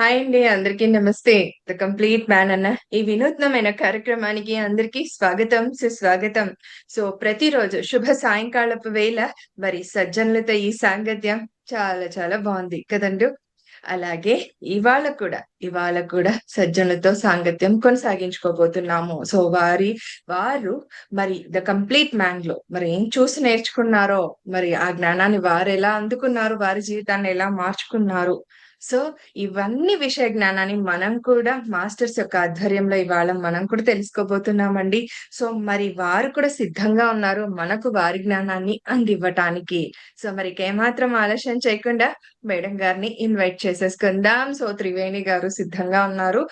Hi అండి. అందరికీ నమస్తే. ద కంప్లీట్ మ్యాన్ అన్న ఈ వినూత్నమైన కార్యక్రమానికి అందరికీ స్వాగతం, సుస్వాగతం. ప్రతిరోజు శుభ సాయంకాలపు వేళ మరి సజ్జనులతో ఈ సాంగత్యం చాలా చాలా బావుంది కదండీ! అలాగే ఇవాళ కూడా సజ్జనులతో సాంగత్యం కొనసాగించుకోబోతున్నాము. వారు మరి 'ద కంప్లీట్ మ్యాన్‌లో మరి ఏం చూసి నేర్చుకున్నారో, మరి ఆ జ్ఞానాన్ని వారెలా అందుకున్నారు, వారి జీవితాన్ని ఎలా మార్చుకున్నారు. సో, ఇవన్నీ విషయ జ్ఞానాన్ని మనం కూడా మాస్టర్స్ యొక్క ఆధ్వర్యంలో ఇవాళ మనం కూడా తెలుసుకోబోతున్నామండి. మరి వారు కూడా సిద్ధంగా ఉన్నారు మనకు వారి జ్ఞానాన్ని అందివ్వటానికి. మరి ఇంకేమాత్రం ఆలస్యం చేయకుండా మేడం గారిని ఇన్వైట్ చేసేసుకుందాం. త్రివేణి గారు సిద్ధంగా ఉన్నారు.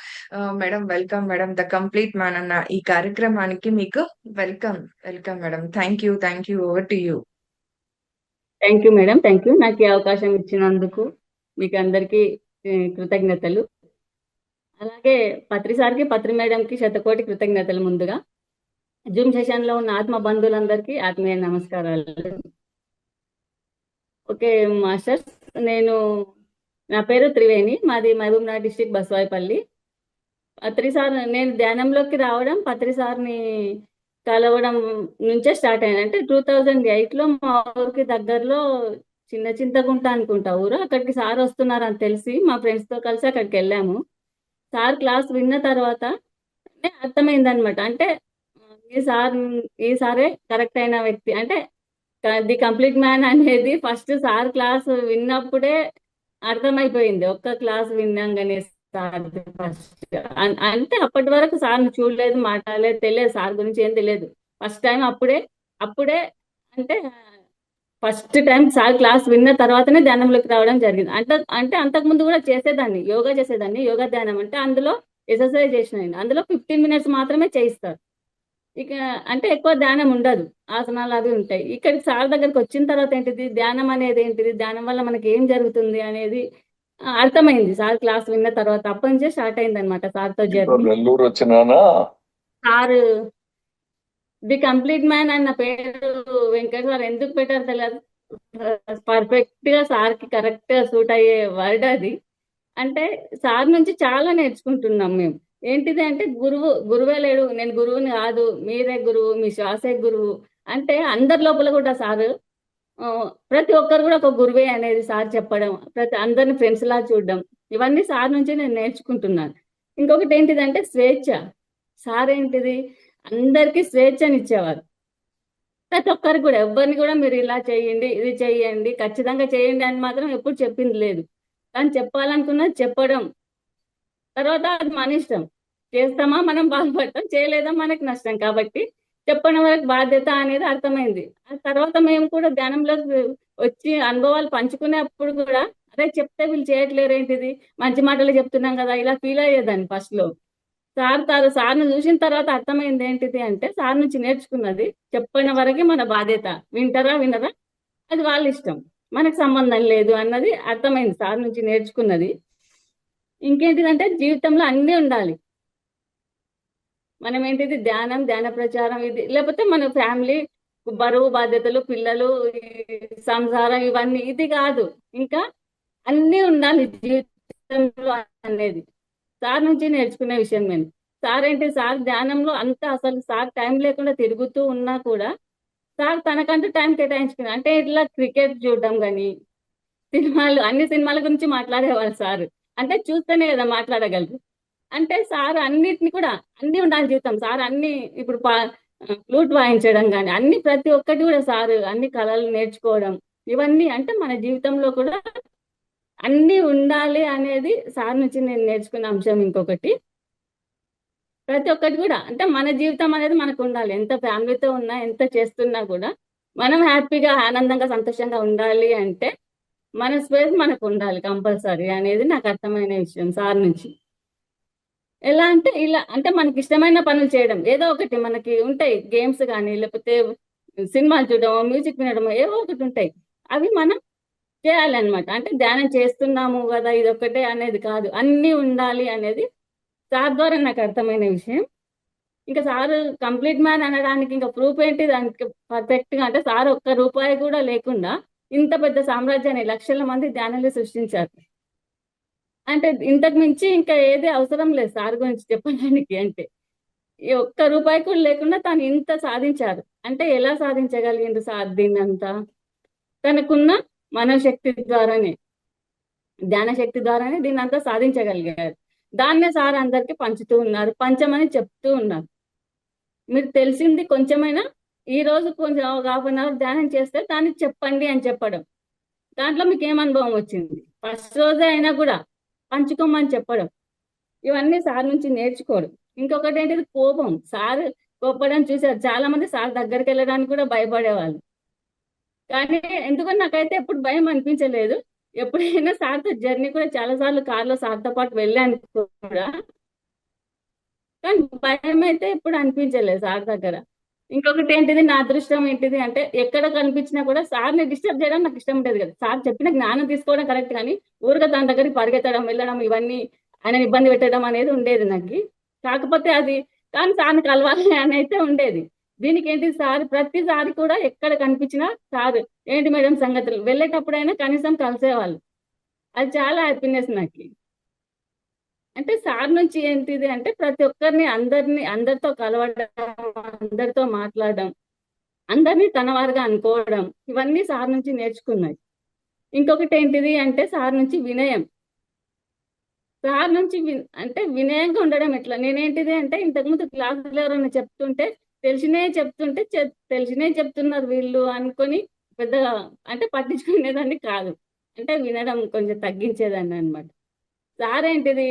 Madam welcome madam. The complete man అన్న ఈ కార్యక్రమానికి మీకు welcome. Welcome madam. Thank you. Over to you. Thank you madam. Thank you. నాకు ఈ అవకాశం ఇచ్చినందుకు మీకు అందరికీ కృతజ్ఞతలు. అలాగే పత్రి సార్కి, పత్రి మేడంకి శతకోటి కృతజ్ఞతలు. ముందుగా జూమ్ సెషన్లో ఉన్న ఆత్మ బంధువులందరికీ ఆత్మీయ నమస్కారాలు. ఓకే మాస్టర్స్, నా పేరు త్రివేణి, మాది మహబూబ్నగర్ డిస్ట్రిక్ట్ బస్వాయిపల్లి. పత్రి సార్, నేను ధ్యానంలోకి రావడం పత్రి సార్ని కలవడం నుంచే స్టార్ట్ అయింది. అంటే 2008లో మా ఊరికి దగ్గరలో చిన్న చింతగుంట అనుకుంటా ఊరు, అక్కడికి సార్ వస్తున్నారని తెలిసి మా ఫ్రెండ్స్తో కలిసి అక్కడికి వెళ్ళాము. సార్ క్లాస్ విన్న తర్వాత అర్థమైంది అనమాట. అంటే ఈ సారే కరెక్ట్ అయిన వ్యక్తి. అంటే ది కంప్లీట్ మ్యాన్ అనేది ఫస్ట్ సార్ క్లాస్ విన్నప్పుడే అర్థమైపోయింది. ఒక్క క్లాస్ విన్నాగానే సార్ ఫస్ట్, అంటే అప్పటి వరకు సార్ని చూడలేదు, మాట్లాడలేదు, తెలియదు, సార్ గురించి ఏం తెలియదు. ఫస్ట్ టైం అప్పుడే అంటే ఫస్ట్ టైం సార్ క్లాస్ విన్న తర్వాతనే ధ్యానంలోకి రావడం జరిగింది. అంటే అంతకుముందు కూడా చేసేదాన్ని, యోగా ధ్యానం. అంటే అందులో ఎక్సర్సైజ్ చేసినాను. అందులో 15 మినిట్స్ మాత్రమే చేయిస్తారు. ఇక అంటే ఎక్కువ ధ్యానం ఉండదు, ఆసనాలు అవి ఉంటాయి. ఇక్కడికి సార్ దగ్గరికి వచ్చిన తర్వాత ఏంటిది ధ్యానం అనేది, ఏంటిది ధ్యానం వల్ల మనకి ఏం జరుగుతుంది అనేది అర్థమైంది సార్ క్లాస్ విన్న తర్వాత. అప్పటి నుంచే స్టార్ట్ అయింది అనమాట సార్తో జర్నీ. నెల్లూరు వచ్చినానా సార్ ది కంప్లీట్ మ్యాన్ అన్న పేరు వెంకట్ సార్ ఎందుకు పెట్టారు తెలియదు. పర్ఫెక్ట్ గా సార్ కి కరెక్ట్ గా సూట్ అయ్యే వర్డ్ అది. అంటే సార్ నుంచి చాలా నేర్చుకుంటున్నాం మేము. ఏంటిది అంటే గురువే లేడు, నేను గురువుని కాదు, మీరే గురువు, మీ శ్వాసే గురువు. అంటే అందరి లోపల కూడా సారు ప్రతి ఒక్కరు కూడా ఒక గురువే అనేది సార్ చెప్పడం, అందరిని ఫ్రెండ్స్ లా చూడడం, ఇవన్నీ సార్ నుంచి నేను నేర్చుకుంటున్నాను. ఇంకొకటి ఏంటిదంటే స్వేచ్ఛ. సార్ ఏంటిది అందరికీ స్వేచ్ఛనిచ్చేవారు. ప్రతి ఒక్కరికి కూడా, ఎవరిని కూడా మీరు ఇలా చేయండి, ఇది చేయండి, ఖచ్చితంగా చేయండి అని మాత్రం ఎప్పుడు చెప్పింది లేదు. కానీ చెప్పాలనుకున్నది చెప్పడం, తర్వాత అది మన ఇష్టం. చేస్తామా మనం బాగుపడతాం, చేయలేదా మనకి నష్టం. కాబట్టి చెప్పడం వరకు బాధ్యత అనేది అర్థమైంది. ఆ తర్వాత మేము కూడా ధ్యానంలోకి వచ్చి అనుభవాలు పంచుకునేప్పుడు కూడా, అదే చెప్తే వీళ్ళు చేయట్లేరు, ఏంటిది మంచి మాటలు చెప్తున్నాం కదా, ఇలా ఫీల్ అయ్యేదాన్ని ఫస్ట్ లో. సార్ను చూసిన తర్వాత అర్థమైంది ఏంటిది అంటే, సార్ నుంచి నేర్చుకున్నది చెప్పిన వరకే మన బాధ్యత, వింటారా వినరా అది వాళ్ళ ఇష్టం, మనకు సంబంధం లేదు అన్నది అర్థమైంది సార్ నుంచి నేర్చుకున్నది. ఇంకేంటిదంటే జీవితంలో అన్నీ ఉండాలి. మనం ఏంటిది ధ్యాన ప్రచారం ఇది, లేకపోతే మన ఫ్యామిలీ బరువు బాధ్యతలు, పిల్లలు, సంసారం, ఇవన్నీ ఇది కాదు, ఇంకా అన్నీ ఉండాలి జీవితంలో అనేది సార్ నుంచి నేర్చుకునే విషయం. నేను సార్ ధ్యానంలో అంతా, అసలు సార్ టైం లేకుండా తిరుగుతూ ఉన్నా కూడా సార్ తనకంటూ టైం కేటాయించుకున్నారు. అంటే ఇట్లా క్రికెట్ చూడడం కానీ, అన్ని సినిమాల గురించి మాట్లాడేవాళ్ళు సార్. అంటే చూస్తేనే కదా మాట్లాడగలరు. అంటే సార్ అన్నిటిని కూడా, అన్ని ఉండాలి జీవితం. సార్ అన్ని, ఇప్పుడు ఫ్లూట్ వాయించడం కానీ, అన్ని ప్రతి ఒక్కటి కూడా సార్ అన్ని కళలు నేర్చుకోవడం, ఇవన్నీ అంటే మన జీవితంలో కూడా అన్ని ఉండాలి అనేది సార్ నుంచి నేను నేర్చుకున్న అంశం. ఇంకొకటి, ప్రతి ఒక్కటి కూడా అంటే మన జీవితం అనేది మనకు ఉండాలి. ఎంత ఫ్యామిలీతో ఉన్నా, ఎంత చేస్తున్నా కూడా మనం హ్యాపీగా, ఆనందంగా, సంతోషంగా ఉండాలి అంటే మన స్పేస్ మనకు ఉండాలి కంపల్సరీ అనేది నాకు అర్థమైన విషయం సార్ నుంచి. ఎలా అంటే ఇలా, అంటే మనకి ఇష్టమైన పనులు చేయడం, ఏదో ఒకటి మనకి ఉంటాయి, గేమ్స్ కానీ, లేకపోతే సినిమాలు చూడడం, మ్యూజిక్ వినడం, ఏవో ఒకటి ఉంటాయి, అవి మనం చేయాలన్నమాట. అంటే ధ్యానం చేస్తున్నాము కదా ఇది ఒక్కటే అనేది కాదు, అన్నీ ఉండాలి అనేది సార్ ద్వారా నాకు అర్థమైన విషయం. ఇంకా సార్ కంప్లీట్ మ్యాన్ అనడానికి ఇంకా ప్రూఫ్ ఏంటి, దానికి పర్ఫెక్ట్ గా అంటే సార్ ఒక్క రూపాయి కూడా లేకుండా ఇంత పెద్ద సామ్రాజ్యాన్ని, లక్షల మంది ధ్యానాలు సృష్టించారు. అంటే ఇంతకు మించి ఇంకా ఏది అవసరం లేదు సార్ గురించి చెప్పడానికి. అంటే ఈ ఒక్క రూపాయి కూడా లేకుండా తను ఇంత సాధించారు అంటే ఎలా సాధించగలిగింది సార్ దీన్నంతా? తనకున్న మనోశక్తి ద్వారానే, ధ్యాన శక్తి ద్వారానే దీన్ని అంతా సాధించగలిగారు. దాన్నే సార్ అందరికి పంచుతూ ఉన్నారు, పంచమని చెప్తూ ఉన్నారు. మీరు తెలిసింది కొంచెమైనా ఈ రోజు కొంచెం ఒక ½ అవర్ ధ్యానం చేస్తే దాన్ని చెప్పండి అని చెప్పడం. దాంట్లో మీకు ఏం అనుభవం వచ్చింది? ఫస్ట్ రోజే అయినా కూడా పంచుకోమని చెప్పడం. ఇవన్నీ సార్ నుంచి నేర్చుకోవడం. ఇంకొకటి ఏంటిది, కోపం. సార్ కోపడం చూసారు చాలా మంది, సార్ దగ్గరికి వెళ్ళడానికి కూడా భయపడేవాళ్ళు. కానీ ఎందుకో నాకైతే ఎప్పుడు భయం అనిపించలేదు. ఎప్పుడైనా సార్తో జర్నీ కూడా చాలా సార్లు కార్లో సార్తో పాటు వెళ్ళాను కూడా, కానీ భయం అయితే ఎప్పుడు అనిపించలేదు సార్ దగ్గర. ఇంకొకటి ఏంటిది, నా అదృష్టం ఏంటిది అంటే ఎక్కడ కనిపించినా కూడా సార్ని డిస్టర్బ్ చేయడం నాకు ఇష్టం ఉండేది కదా. సార్ చెప్పిన జ్ఞానం తీసుకోవడం కరెక్ట్, కానీ ఊరుగా తన దగ్గరికి పరిగెత్తడం, వెళ్ళడం, ఇవన్నీ ఆయన ఇబ్బంది పెట్టడం అనేది ఉండేది నాకు. కాకపోతే అది కానీ సార్ని కలవాలి అని అయితే ఉండేది. దీనికి ఏంటి, సార్ ప్రతిసారి కూడా ఎక్కడ కనిపించినా సార్ ఏంటి మేడం సంగతులు, వెళ్ళేటప్పుడైనా కనీసం కలిసేవాళ్ళు. అది చాలా హ్యాపీనెస్ నాకు. అంటే సార్ నుంచి ఏంటిది అంటే ప్రతి ఒక్కరిని, అందరితో కలవడం, అందరితో మాట్లాడడం, అందరినీ తన వారుగా అనుకోవడం, ఇవన్నీ సార్ నుంచి నేర్చుకున్నాయి. ఇంకొకటి ఏంటిది అంటే సార్ నుంచి వినయం. సార్ నుంచి అంటే వినయంగా ఉండడం ఎట్లా, నేనేంటిది అంటే ఇంతకుముందు క్లాసులో ఎవరైనా చెప్తుంటే తెలిసినే చెప్తున్నారు వీళ్ళు అనుకొని పెద్దగా అంటే పట్టించుకునేదాన్ని కాదు. అంటే వినడం కొంచెం తగ్గించేదాన్ని అనమాట. సార్ ఏంటిది,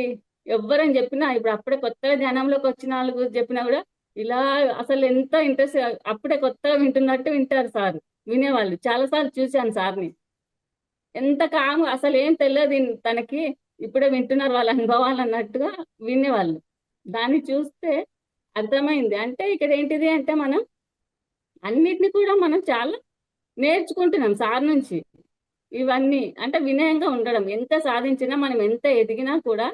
ఎవ్వరని చెప్పినా, ఇప్పుడు అప్పుడే కొత్తగా ధ్యానంలోకి వచ్చిన వాళ్ళు చెప్పినా కూడా ఇలా అసలు ఎంత ఇంట్రెస్ట్, అప్పుడే కొత్తగా వింటున్నట్టు వింటారు సార్. వినేవాళ్ళు చాలా సార్లు చూశాను సార్ని. ఎంత కాము, అసలు ఏం తెలియదు తనకి, ఇప్పుడే వింటున్నారు వాళ్ళ అనుభవాలు అన్నట్టుగా వినేవాళ్ళు. దాన్ని చూస్తే అర్థమైంది. అంటే ఇక్కడ ఏంటిది అంటే మనం అన్నిటిని కూడా మనం చాలా నేర్చుకుంటున్నాం సార్ నుంచి. ఇవన్నీ అంటే వినయంగా ఉండడం, ఎంత సాధించినా మనం ఎంత ఎదిగినా కూడా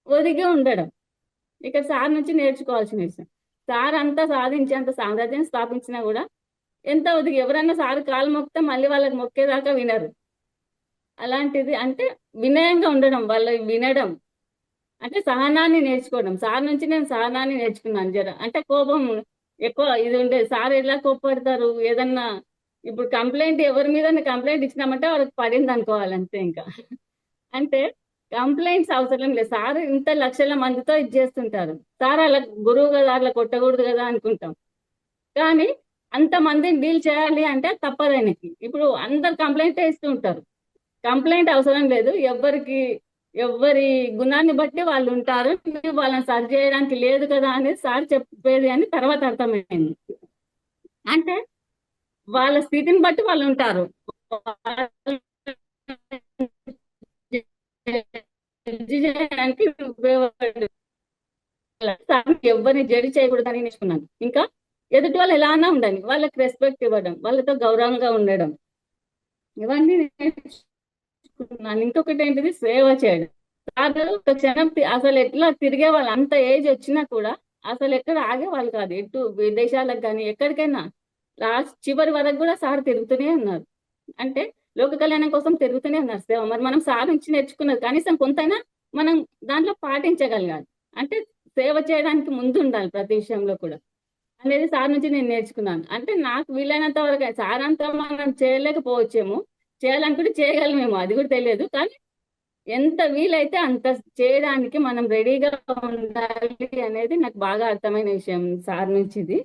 ఒదిగే ఉండడం ఇక్కడ సార్ నుంచి నేర్చుకోవాల్సిన విషయం. సార్ అంతా సాధించి అంత సామ్రాజ్యం స్థాపించినా కూడా ఎంత ఒదిగి, ఎవరైనా సార్ కాలు మొక్కితే మళ్ళీ వాళ్ళకి మొక్కేదాకా వినరు. అలాంటిది అంటే వినయంగా ఉండడం, వాళ్ళు వినడం, అంటే సహనాన్ని నేర్చుకోవడం. సార్ నుంచి నేను సహనాన్ని నేర్చుకున్నాను జర. అంటే కోపం ఎక్కువ ఇది ఉండేది. సార్ ఎలా కోప్పడతారు, ఏదన్నా ఇప్పుడు కంప్లైంట్ ఎవరి మీద కంప్లైంట్ ఇచ్చినామంటే వాళ్ళకి పడింది అనుకోవాలి అంతే. ఇంకా అంటే కంప్లైంట్స్ అవసరం లేదు. సార్ ఇంత లక్షల మందితో ఇది చేస్తుంటారు. సార్ అలా గురువు కదా, అట్లా కొట్టకూడదు కదా అనుకుంటాం. కానీ అంత మందిని డీల్ చేయాలి అంటే తప్పదు ఆయనకి. ఇప్పుడు అందరు కంప్లైంట్ ఇస్తూ ఉంటారు. కంప్లైంట్ అవసరం లేదు. ఎవరి గుణాన్ని బట్టి వాళ్ళు ఉంటారు. వాళ్ళని సరి చేయడానికి లేదు కదా అనేది సార్ చెప్పేది అని తర్వాత అర్థమైంది. అంటే వాళ్ళ స్థితిని బట్టి వాళ్ళు ఉంటారు. చేయడానికి ఎవరిని జడ్జి చేయకూడదని నేర్చుకున్నాను. ఇంకా ఎదుటి వాళ్ళు ఎలా అన్నా ఉండాలి, వాళ్ళకి రెస్పెక్ట్ ఇవ్వడం, వాళ్ళతో గౌరవంగా ఉండడం, ఇవన్నీ నేర్చుకున్నాను. ఇంకొకటి ఏంటిది, సేవ చేయడం. సార్ ఒక క్షణం అసలు ఎట్లా తిరిగే వాళ్ళు, అంత ఏజ్ వచ్చినా కూడా అసలు ఎక్కడ ఆగేవాళ్ళు కాదు. ఎటు విదేశాలకు కానీ ఎక్కడికైనా లాస్ట్ చివరి వరకు కూడా సార్ తిరుగుతూనే ఉన్నారు. అంటే లోక కళ్యాణం కోసం తిరుగుతూనే ఉన్నారు సేవ. మరి మనం సార్ నుంచి నేర్చుకున్నది కనీసం కొంతైనా మనం దాంట్లో పాటించగలగాలి. అంటే సేవ చేయడానికి ముందు ఉండాలి ప్రతి విషయంలో కూడా అనేది సార్ నుంచి నేను నేర్చుకున్నాను. అంటే నాకు వీలైనంత వరకు, సార్ అంతా మనం చేయలేకపోవచ్చేమో, చేయాలనుకుంటే చేయగలమేమో, అది కూడా తెలియదు. కానీ ఎంత వీలైతే అంత చేయడానికి మనం రెడీగా ఉండాలి అనేది నాకు బాగా అర్థమైన విషయం సార్ నుంచి ఇది.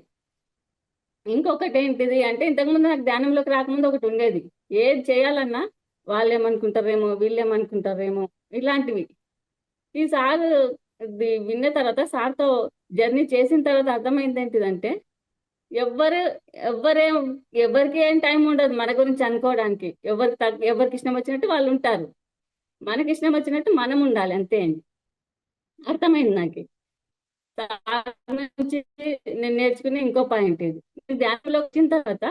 ఇంకొకటి ఏంటిది అంటే ఇంతకుముందు నాకు ధ్యానంలోకి రాకముందు ఒకటి ఉండేది, ఏది చేయాలన్నా వాళ్ళు ఏమనుకుంటారేమో, వీళ్ళు ఏమనుకుంటారేమో, ఇలాంటివి. ఈ సార్ విన్న తర్వాత, సార్తో జర్నీ చేసిన తర్వాత అర్థమైంది ఏంటిదంటే ఎవ్వరు ఎవ్వరేం ఎవరికి ఏం టైం ఉండదు మన గురించి అనుకోవడానికి. ఎవరికి ఇష్టం వచ్చినట్టు వాళ్ళు ఉంటారు, మనకి ఇష్టం వచ్చినట్టు మనం ఉండాలి అంతే అండి. అర్థమైంది నాకు. సార్ నుంచి నేను నేర్చుకునే ఇంకో పాయింట్ ఇది. ధ్యానంలో వచ్చిన తర్వాత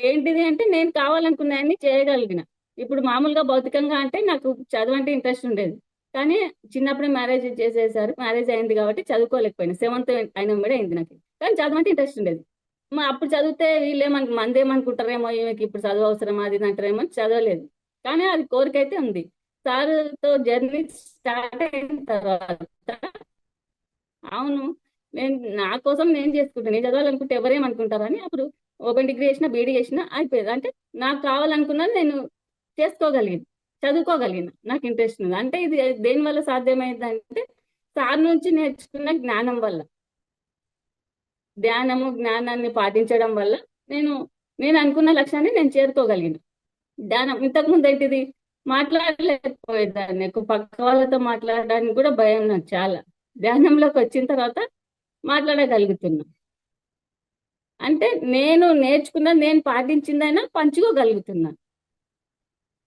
ఏంటిది అంటే నేను కావాలనుకున్నాయన్ని చేయగలిగిన. ఇప్పుడు మామూలుగా భౌతికంగా అంటే నాకు చదువు అంటే ఇంట్రెస్ట్ ఉండేది, కానీ చిన్నప్పుడే మ్యారేజ్ చేసేసారు. మ్యారేజ్ అయింది కాబట్టి చదువుకోలేకపోయినా, 7th అయిన కూడా అయింది నాకు. కానీ చదువు అంటే ఇంట్రెస్ట్ ఉండేది. అప్పుడు చదివితే మంది ఏమనుకుంటారేమో, ఈమెకి ఇప్పుడు చదువు అవసరమా అది ఇది అంటారేమో అని చదవలేదు. కానీ అది కోరిక అయితే ఉంది. సార్తో జర్నీ స్టార్ట్ అయిన తర్వాత అవును, నేను నా కోసం నేను చేసుకుంటాను. నేను చదవాలనుకుంటే ఎవరేమనుకుంటారని అప్పుడు ఓపెన్ డిగ్రీ చేసిన, బీడీ చేసిన అయిపోయేది. అంటే నాకు కావాలనుకున్నది నేను చేసుకోగలిగిన, చదువుకోగలిగిన, నాకు ఇంట్రెస్ట్ ఉంది. అంటే ఇది దేని వల్ల సాధ్యమైంది అంటే సార్ నుంచి నేర్చుకున్న జ్ఞానం వల్ల, ధ్యానము జ్ఞానాన్ని పాటించడం వల్ల నేను నేను అనుకున్న లక్ష్యాన్ని నేను చేరుకోగలిగిన. ధ్యానం ఇంతకుముందు ఏంటిది, మాట్లాడలేకపోయేదాన్ని, ఎక్కువ పక్క వాళ్ళతో మాట్లాడడానికి కూడా భయం నాకు చాలా. ధ్యానంలోకి వచ్చిన తర్వాత మాట్లాడగలుగుతున్నా. అంటే నేను నేర్చుకున్నది నేను పాటించిందైనా పంచుకోగలుగుతున్నా.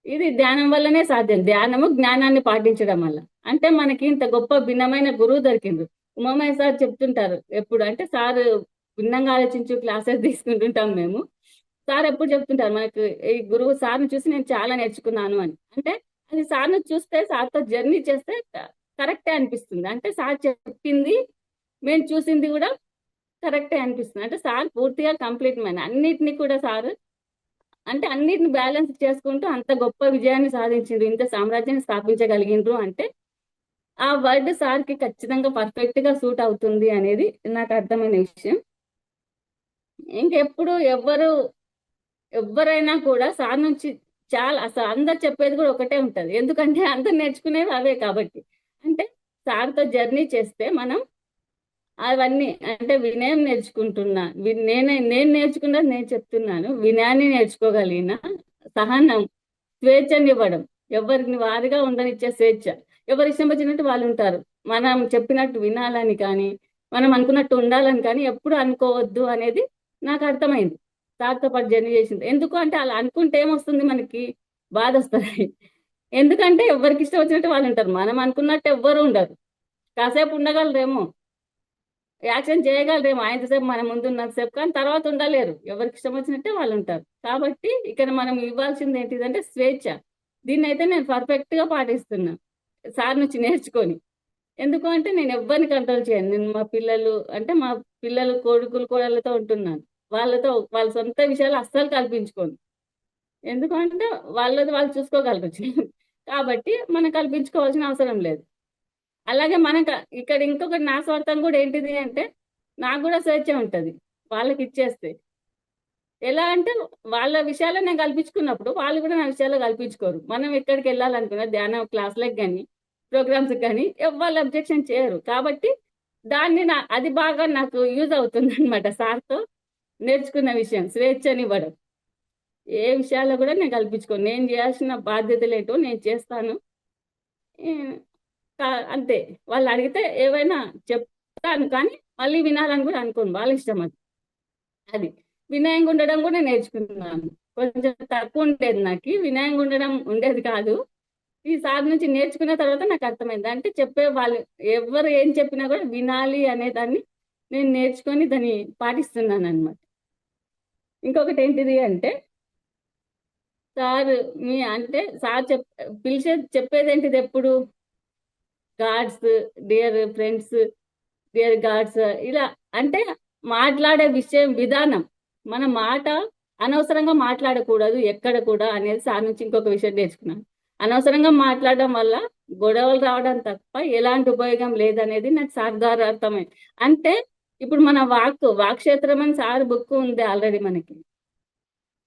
ఇది ధ్యానం వల్లనే సాధ్యం, ధ్యానము జ్ఞానాన్ని పాటించడం వల్ల. అంటే మనకి ఇంత గొప్ప భిన్నమైన గురువు దొరికిండ్రు. ఉమామయ్య సార్ చెప్తుంటారు ఎప్పుడు, అంటే సార్ భిన్నంగా ఆలోచించు క్లాసెస్ తీసుకుంటుంటాం మేము. సార్ ఎప్పుడు చెప్తుంటారు మనకు, ఈ గురువు సార్ని చూసి నేను చాలా నేర్చుకున్నాను అని. అంటే అది సార్ని చూస్తే, సార్తో జర్నీ చేస్తే కరెక్టే అనిపిస్తుంది. అంటే సార్ చెప్పింది మేము చూసింది కూడా కరెక్టే అనిపిస్తుంది. అంటే సార్ పూర్తిగా కంప్లీట్ మ్యాన్. అన్నిటిని కూడా సార్ అంటే అన్నిటిని బ్యాలెన్స్ చేసుకుంటూ అంత గొప్ప విజయాన్ని సాధించిండ్రు, ఇంత సామ్రాజ్యాన్ని స్థాపించగలిగిండ్రు. అంటే ఆ వర్డ్ సార్కి ఖచ్చితంగా పర్ఫెక్ట్ గా సూట్ అవుతుంది అనేది నాకు అర్థమైన విషయం. ఇంకెప్పుడు ఎవరైనా కూడా సార్ నుంచి చాలా, అసలు అందరు చెప్పేది కూడా ఒకటే ఉంటది. ఎందుకంటే అందరు నేర్చుకునేవి అవే కాబట్టి. అంటే సార్తో జర్నీ చేస్తే మనం అవన్నీ, అంటే వినయం నేర్చుకుంటున్నా, నేను నేర్చుకున్నది నేను చెప్తున్నాను, వినయాన్ని నేర్చుకోగలిగిన, సహనం, స్వేచ్ఛనివ్వడం, ఎవరిని వారిగా ఉండనిచ్చే స్వేచ్ఛ. ఎవరి ఇష్టం వచ్చినట్టు వాళ్ళు ఉంటారు. మనం చెప్పినట్టు వినాలని కానీ, మనం అనుకున్నట్టు ఉండాలని కానీ ఎప్పుడు అనుకోవద్దు అనేది నాకు అర్థమైంది సార్తో పాటు జర్నీ చేసింది. ఎందుకు అంటే అలా అనుకుంటే ఏమొస్తుంది, మనకి బాధ వస్తుంది. ఎందుకంటే ఎవరికి ఇష్టం వచ్చినట్టు వాళ్ళు ఉంటారు, మనం అనుకున్నట్టు ఎవ్వరు ఉండరు. కాసేపు ఉండగలరేమో, యాక్షన్ చేయగలరేమో ఆయనసేపు మన ముందు ఉన్నంతసేపు, కానీ తర్వాత ఉండలేరు. ఎవరికి ఇష్టం వచ్చినట్టే వాళ్ళు ఉంటారు. కాబట్టి ఇక్కడ మనం ఇవ్వాల్సింది ఏంటిదంటే స్వేచ్ఛ. దీన్ని అయితే నేను పర్ఫెక్ట్ గా పాటిస్తున్నా సార్ నుంచి నేర్చుకొని. ఎందుకు అంటే నేను ఎవరిని కంట్రోల్ చేయను. నేను మా పిల్లలు, అంటే మా పిల్లలు కొడుకులు కోడళ్ళతో ఉంటున్నాను. వాళ్ళతో వాళ్ళ సొంత విషయాలు అస్సలు కల్పించుకోను. ఎందుకంటే వాళ్ళది వాళ్ళు చూసుకోగలరు. కాబట్టి మనం కల్పించుకోవాల్సిన అవసరం లేదు. అలాగే మనకు ఇక్కడ ఇంకొకటి నా స్వార్థం కూడా ఏంటిది అంటే, నాకు కూడా స్వేచ్ఛ ఉంటుంది వాళ్ళకి ఇచ్చేస్తే. ఎలా అంటే వాళ్ళ విషయాలు నేను కల్పించుకున్నప్పుడు వాళ్ళు కూడా నా విషయాలు కల్పించుకోరు. మనం ఎక్కడికి వెళ్ళాలనుకున్నా ధ్యాన క్లాసులకు కానీ ప్రోగ్రామ్స్ కానీ వాళ్ళు అబ్జెక్షన్ చేయరు. కాబట్టి దాన్ని అది బాగా నాకు యూజ్ అవుతుంది అనమాట. సార్తో నేర్చుకున్న విషయం స్వేచ్ఛనివ్వడం. ఏ విషయాల్లో కూడా నేను కల్పించుకోను. నేను చేయాల్సిన బాధ్యతలు ఏంటో నేను చేస్తాను. అంతే. వాళ్ళు అడిగితే ఏవైనా చెప్తాను, కానీ మళ్ళీ వినాలని కూడా అనుకోను, వాళ్ళ ఇష్టం అది. అది వినయంగా ఉండడం కూడా నేర్చుకున్నాను. కొంచెం తక్కువ ఉండేది నాకు, వినయంగా ఉండడం ఉండేది కాదు. ఈ సార్ నుంచి నేర్చుకున్న తర్వాత నాకు అర్థమైంది. అంటే చెప్పే వాళ్ళు ఎవరు ఏం చెప్పినా కూడా వినాలి అనే దాన్ని నేను నేర్చుకొని దాన్ని పాటిస్తున్నాను అనమాట. ఇంకొకటి ఏంటిది అంటే, సార్ అంటే సార్ చెప్పేది ఏంటిది ఎప్పుడు, gods, dear friends, dear gods, ఇలా. అంటే మాట్లాడే విధానం, మన మాట అనవసరంగా మాట్లాడకూడదు ఎక్కడ కూడా అనేది సార్ నుంచి ఇంకొక విషయం నేర్చుకున్నాను. అనవసరంగా మాట్లాడడం వల్ల గొడవలు రావడం తప్ప ఎలాంటి ఉపయోగం లేదనేది నాకు సార్ ద్వారా అర్థమైంది. అంటే ఇప్పుడు మన వాక్క్షేత్రం అని సార్ బుక్ ఉంది ఆల్రెడీ మనకి.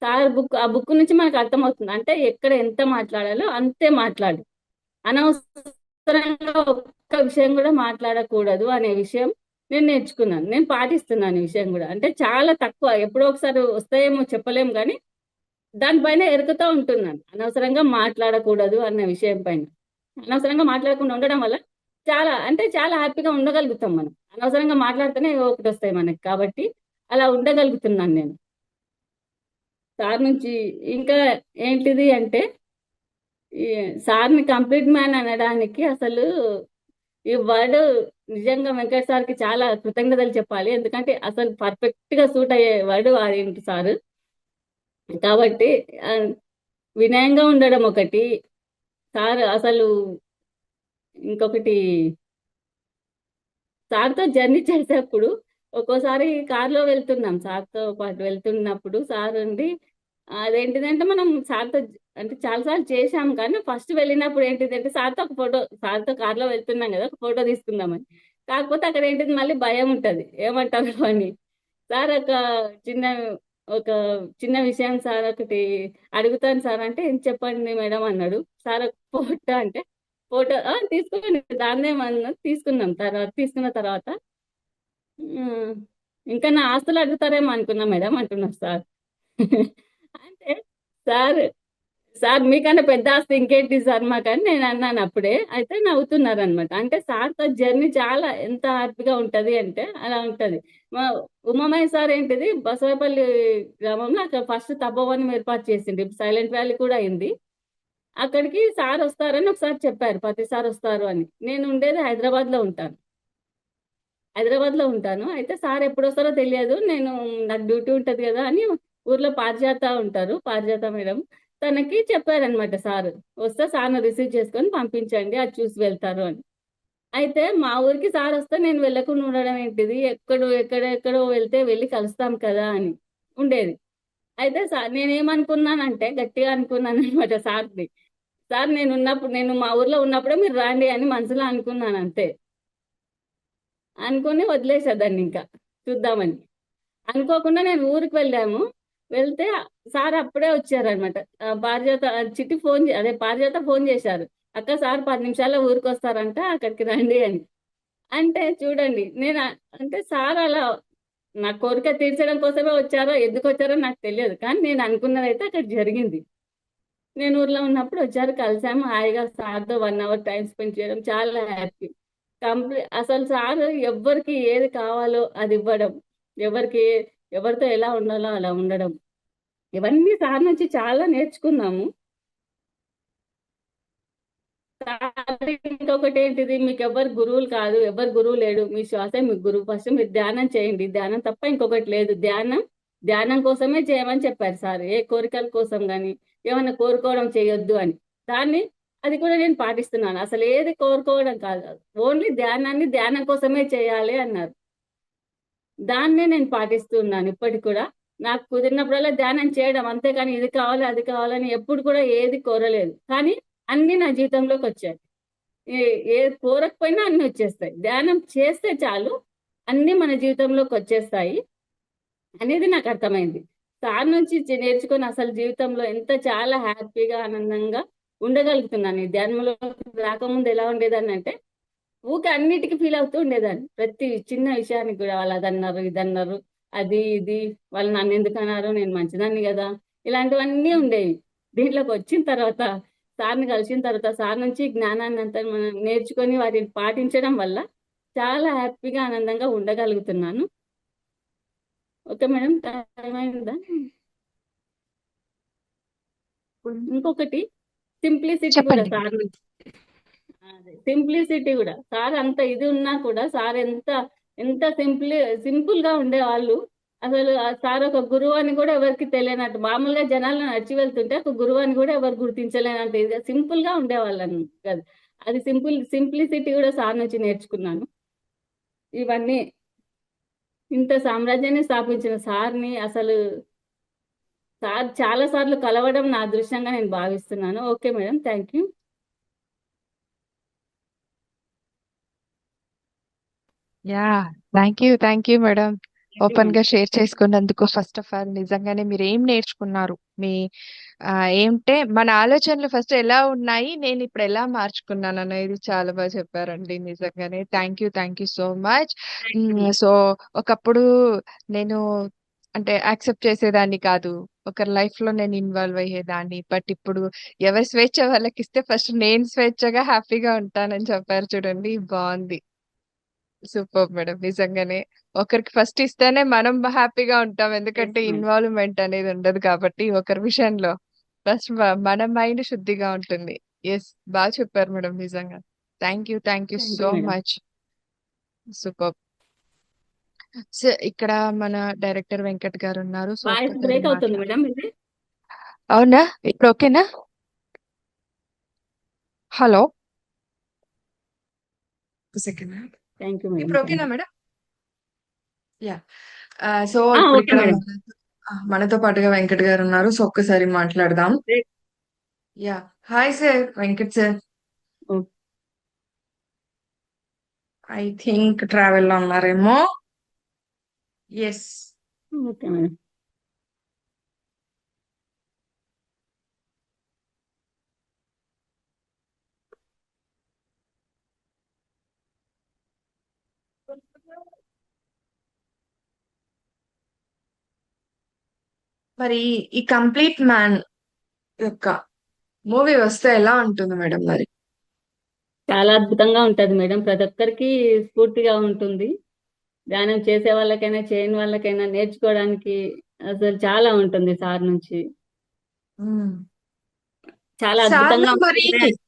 సార్ ఆ బుక్ నుంచి మనకు అర్థమవుతుంది. అంటే ఎక్కడ ఎంత మాట్లాడాలో అంతే మాట్లాడు, అనవసరంగా ఒక్క విషయం కూడా మాట్లాడకూడదు అనే విషయం నేను నేర్చుకున్నాను, నేను పాటిస్తున్నాను ఈ విషయం కూడా. అంటే చాలా తక్కువ, ఎప్పుడో ఒకసారి వస్తాయేమో చెప్పలేము, కానీ దానిపైన ఎరుకుతూ ఉంటున్నాను, అనవసరంగా మాట్లాడకూడదు అన్న విషయం పైన. అనవసరంగా మాట్లాడకుండా ఉండడం వల్ల చాలా, అంటే చాలా హ్యాపీగా ఉండగలుగుతాం మనం. అనవసరంగా మాట్లాడితేనే ఒకటి వస్తాయి మనకి, కాబట్టి అలా ఉండగలుగుతున్నాను నేను సార్ నుంచి. ఇంకా ఏంటిది అంటే, ఈ సార్ని కంప్లీట్ మ్యాన్ అనడానికి అసలు ఈ వర్డ్ నిజంగా వెంకట్ సార్కి చాలా కృతజ్ఞతలు చెప్పాలి. ఎందుకంటే అసలు పర్ఫెక్ట్ గా సూట్ అయ్యే వర్డ్ వాడింటి సార్. కాబట్టి వినయంగా ఉండడం ఒకటి సార్. అసలు ఇంకొకటి, సార్తో జర్నీ చేసేప్పుడు ఒక్కోసారి కార్లో వెళ్తున్నాం, సార్తో పాటు వెళ్తున్నప్పుడు సార్ ఉండి, అదేంటిదంటే మనం సార్తో అంటే చాలాసార్లు చేశాం కానీ ఫస్ట్ వెళ్ళినప్పుడు ఏంటిది అంటే సార్తో ఒక ఫోటో, సార్తో కార్లో వెళ్తున్నాం కదా ఒక ఫోటో తీసుకుందామని. కాకపోతే అక్కడ ఏంటిది మళ్ళీ భయం ఉంటుంది ఏమంటారు అని. సార్ చిన్న ఒక చిన్న విషయం సార్ ఒకటి అడుగుతాను సార్ అంటే "ఏం చెప్పండి మేడం" అన్నాడు. సార్ ఒక ఫోటో అంటే ఫోటో తీసుకోండి దాన్నేమన్నా తీసుకున్నాం. తర్వాత తీసుకున్న తర్వాత "ఉమ్, ఇంకా నా ఆస్తులు అడుగుతారేమో అనుకున్నా మేడం" అంటున్నారు సార్. అంటే సార్ సార్ మీకన్నా పెద్ద ఆస్తి ఇంకేంటి సార్ మాకని నేను అన్నాను అప్పుడే. అయితే నవ్వుతున్నారు అనమాట. అంటే సార్తో జర్నీ చాలా ఎంత హ్యాపీగా ఉంటది అంటే అలా ఉంటది. మా ఉమామయ్య సార్ ఏంటిది బసవపల్లి గ్రామంలో అక్కడ ఫస్ట్ తపోవనం ఏర్పాటు చేసింది. సైలెంట్ వ్యాలీ కూడా అయింది. అక్కడికి సార్ వస్తారని ఒకసారి చెప్పారు. ప్రతిసారి వస్తారు అని. నేను ఉండేది హైదరాబాద్ లో ఉంటాను. హైదరాబాద్ లో ఉంటాను. అయితే సార్ ఎప్పుడు వస్తారో తెలియదు. నాకు డ్యూటీ ఉంటది కదా అని ఊర్లో పారిజాత ఉంటారు, పారిజాత మేడం. తనకి చెప్పారనమాట సార్, వస్తే సార్ని రిసీవ్ చేసుకొని పంపించండి, అది చూసి వెళ్తారు అని. అయితే మా ఊరికి సార్ వస్తే నేను వెళ్ళకుండా ఉండడం ఏంటిది, ఎక్కడెక్కడో వెళ్తే వెళ్ళి కలుస్తాం కదా అని ఉండేది. అయితే సార్ నేనేమనుకున్నానంటే గట్టిగా అనుకున్నాను అనమాట సార్ని. సార్ నేను మా ఊర్లో ఉన్నప్పుడే మీరు రండి అని మనసులో అనుకున్నాను అంతే. అనుకుని వదిలేసేదాన్ని ఇంకా చూద్దామని. అనుకోకుండా నేను ఊరికి వెళ్ళాము. వెళ్తే సార్ అప్పుడే వచ్చారనమాట. పారిజాత చిట్టి పారిజాత ఫోన్ చేశారు. "అక్క సార్ 10 నిమిషాల్లో ఊరికి వస్తారంట, అక్కడికి రండి" అని. అంటే చూడండి అంటే సార్ అలా నా కోరిక తీర్చడం కోసమే వచ్చారో ఎందుకు వచ్చారో నాకు తెలియదు, కానీ నేను అనుకున్నదైతే అక్కడ జరిగింది. నేను ఊర్లో ఉన్నప్పుడు వచ్చారు, కలిసాము, హాయిగా సార్తో 1 అవర్ టైం స్పెండ్ చేయడం చాలా హ్యాపీ. అసలు సార్ ఎవ్వరికి ఏది కావాలో అది ఇవ్వడం, ఎవరికి ఎవరితో ఎలా ఉండాలో అలా ఉండడం, ఇవన్నీ సార్ నుంచి చాలా నేర్చుకున్నాము. సార్ ఇంకొకటి ఏంటిది, మీకు ఎవరు గురువులు కాదు, ఎవరు గురువు లేడు, మీ శ్వాసే మీకు గురువు. ఫస్ట్ మీరు ధ్యానం చేయండి, ధ్యానం తప్ప ఇంకొకటి లేదు. ధ్యానం కోసమే చేయమని చెప్పారు సార్. ఏ కోరికల కోసం కానీ ఏమైనా కోరుకోవడం చేయొద్దు అని. అది కూడా నేను పాటిస్తున్నాను. అసలు ఏది కోరుకోవడం కాదు, ఓన్లీ ధ్యానం కోసమే చేయాలి అన్నారు. దాన్నే నేను పాటిస్తున్నాను ఇప్పటికి కూడా. నాకు కుదిరినప్పుడల్లా ధ్యానం చేయడం, అంతేకాని ఇది కావాలి అది కావాలని ఎప్పుడు కూడా ఏది కోరలేదు. కానీ అన్ని నా జీవితంలోకి వచ్చాయి. ఏ కోరకపోయినా అన్ని వచ్చేస్తాయి. ధ్యానం చేస్తే చాలు అన్ని మన జీవితంలోకి వచ్చేస్తాయి అనేది నాకు అర్థమైంది. సార్ నుంచి నేర్చుకొని అసలు జీవితంలో చాలా హ్యాపీగా ఆనందంగా ఉండగలుగుతున్నాను. ఈ ధ్యానంలో రాకముందు ఎలా ఉండేదాన్ని అంటే ఊకే అన్నిటికీ ఫీల్ అవుతూ ఉండేదాన్ని. ప్రతి చిన్న విషయానికి కూడా వాళ్ళు అదన్నారు ఇదన్నారు, అది ఇది, వాళ్ళు నన్ను ఎందుకు అన్నారు, నేను మంచిదాన్ని కదా, ఇలాంటివన్నీ ఉండేవి. దీంట్లోకి వచ్చిన తర్వాత, సార్ని కలిసిన తర్వాత, సార్ నుంచి జ్ఞానాన్ని అంతా మనం నేర్చుకొని వాటిని పాటించడం వల్ల చాలా హ్యాపీగా ఆనందంగా ఉండగలుగుతున్నాను. ఓకే మేడం, టైం అయిందా? ఇంకొకటి సింప్లిసిటీ కూడా చెప్పండి. సార్ నుంచి. అదే సింప్లిసిటీ కూడా సార్ అంత ఇది ఉన్నా కూడా సార్ ఎంత ఎంత సింపుల్ గా ఉండేవాళ్ళు. అసలు ఆ సార్ ఒక గురువు అని కూడా ఎవరికి తెలియనట్టు, మామూలుగా జనాలను నడిచి వెళ్తుంటే ఒక గురువు అని కూడా ఎవరు గుర్తించలేనంత ఇది సింపుల్ గా ఉండేవాళ్ళని కదా. అది సింప్లిసిటీ కూడా సార్ నుంచి నేర్చుకున్నాను. ఇవన్నీ ఇంత సామ్రాజ్యాన్ని స్థాపించిన సార్ని అసలు సార్ చాలా సార్లు కలవడం నా అదృష్టంగా నేను భావిస్తున్నాను. Okay madam, thank you. Yeah, thank you madam. Open గా షేర్ చేసుకున్నందుకు. ఫస్ట్ ఆఫ్ ఆల్ నిజంగానే మీరు ఏం నేర్చుకున్నారు, మీ ఏంటే మన ఆలోచనలు ఫస్ట్ ఎలా ఉన్నాయి, నేను ఇప్పుడు ఎలా మార్చుకున్నాను అనేది చాలా బాగా చెప్పారండి. నిజంగానే thank you so much. So ఒకప్పుడు నేను అంటే యాక్సెప్ట్ చేసేదాన్ని కాదు, ఒకరి లైఫ్ లో నేను ఇన్వాల్వ్ అయ్యేదాన్ని. బట్ ఇప్పుడు ఎవరి స్వేచ్ఛ వాళ్ళకి ఇస్తే ఫస్ట్ నేను స్వేచ్ఛగా హ్యాపీగా ఉంటానని చెప్పారు చూడండి, బాగుంది. Super madam. నిజంగానే ఒకరికి ఫస్ట్ ఇస్తేనే మనం హ్యాపీగా ఉంటాం, ఎస్ ఎందుకంటే మేడం. ఇన్వాల్వ్మెంట్ అనేది ఉండదు కాబట్టి ఒకరి విషయంలో. ఫస్ట్ మన మైండ్ శుద్ధిగా ఉంటుంది. ఎస్, బాగా చెప్పారు మేడం. నిజంగా thank you thank you so madam. Much. Super. So ఇక్కడ మన డైరెక్టర్ వెంకట్ గారు ఉన్నారు, సో వాయిస్ ఒక్కసారి బ్రేక్ అవుతుంది మాట్లాడు. మేడం ఇది. అవునా, ఇప్పుడు ఓకేనా? Hello, second. Thank you madam, ఇప్పుడు థ్యాంక్ ఓకేనా యూ. మేడం? యా. సో ఇప్పుడు ఓకే ఇక్కడ మేడం. మనతో పాటుగా వెంకట్ గారు ఉన్నారు, సో ఒక్కసారి మాట్లాడదాం. Yeah. Hi sir, Venkat sir. Oh- I think travel లో ఉన్నారేమో. ఎస్. Okay madam. మరి ఈ కంప్లీట్ మ్యాన్ యొక్క మూవీ వస్తే ఎలా ఉంటుంది మేడం మరి? చాలా అద్భుతంగా ఉంటది మేడం, ప్రతి ఒక్కరికి స్ఫూర్తిగా ఉంటుంది. ధ్యానం చేసే వాళ్ళకైనా చేయని వాళ్ళకైనా నేర్చుకోవడానికి అసలు చాలా ఉంటుంది సార్ నుంచి. చాలా సార్ లో అద్భుతంగా మరి ఉంటుంది.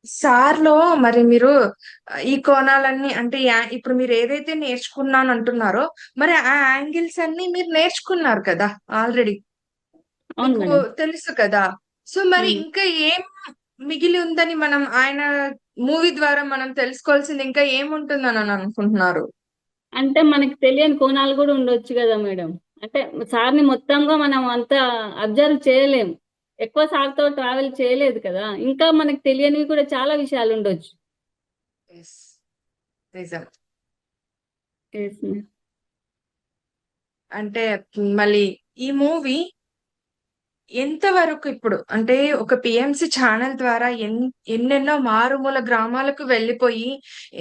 సార్ లో మరి మీరు ఈ కోణాలన్నీ అంటే ఇప్పుడు మీరు ఏదైతే నేర్చుకున్నాను అంటున్నారో, మరి ఆ యాంగిల్స్ అన్ని మీరు నేర్చుకున్నారు కదా ఆల్రెడీ, అవును మీకు మేడం. తెలుసు కదా. సో మరి ఉమ్. ఇంకా ఏం మిగిలి ఉందని మనం ఆయన మూవీ ద్వారా మనం తెలుసుకోవాల్సింది ఇంకా ఏముంటుందని అని అనుకుంటున్నారు? అంటే మనకి తెలియని కోణాలు కూడా ఉండొచ్చు కదా మేడం. అంటే సార్ని మొత్తంగా మనం అంతా అబ్జర్వ్ చేయలేం, ఎక్కువ సార్తో ట్రావెల్ చేయలేదు కదా, ఇంకా మనకి తెలియనివి కూడా చాలా విషయాలు ఉండొచ్చు. Yes, నిజం. Yes, ma'am. అంటే మళ్ళీ ఈ మూవీ ఎంతవరకు ఇప్పుడు అంటే ఒక పిఎంసి ఛానల్ ద్వారా ఎన్నెన్నో మారుమూల గ్రామాలకు వెళ్ళిపోయి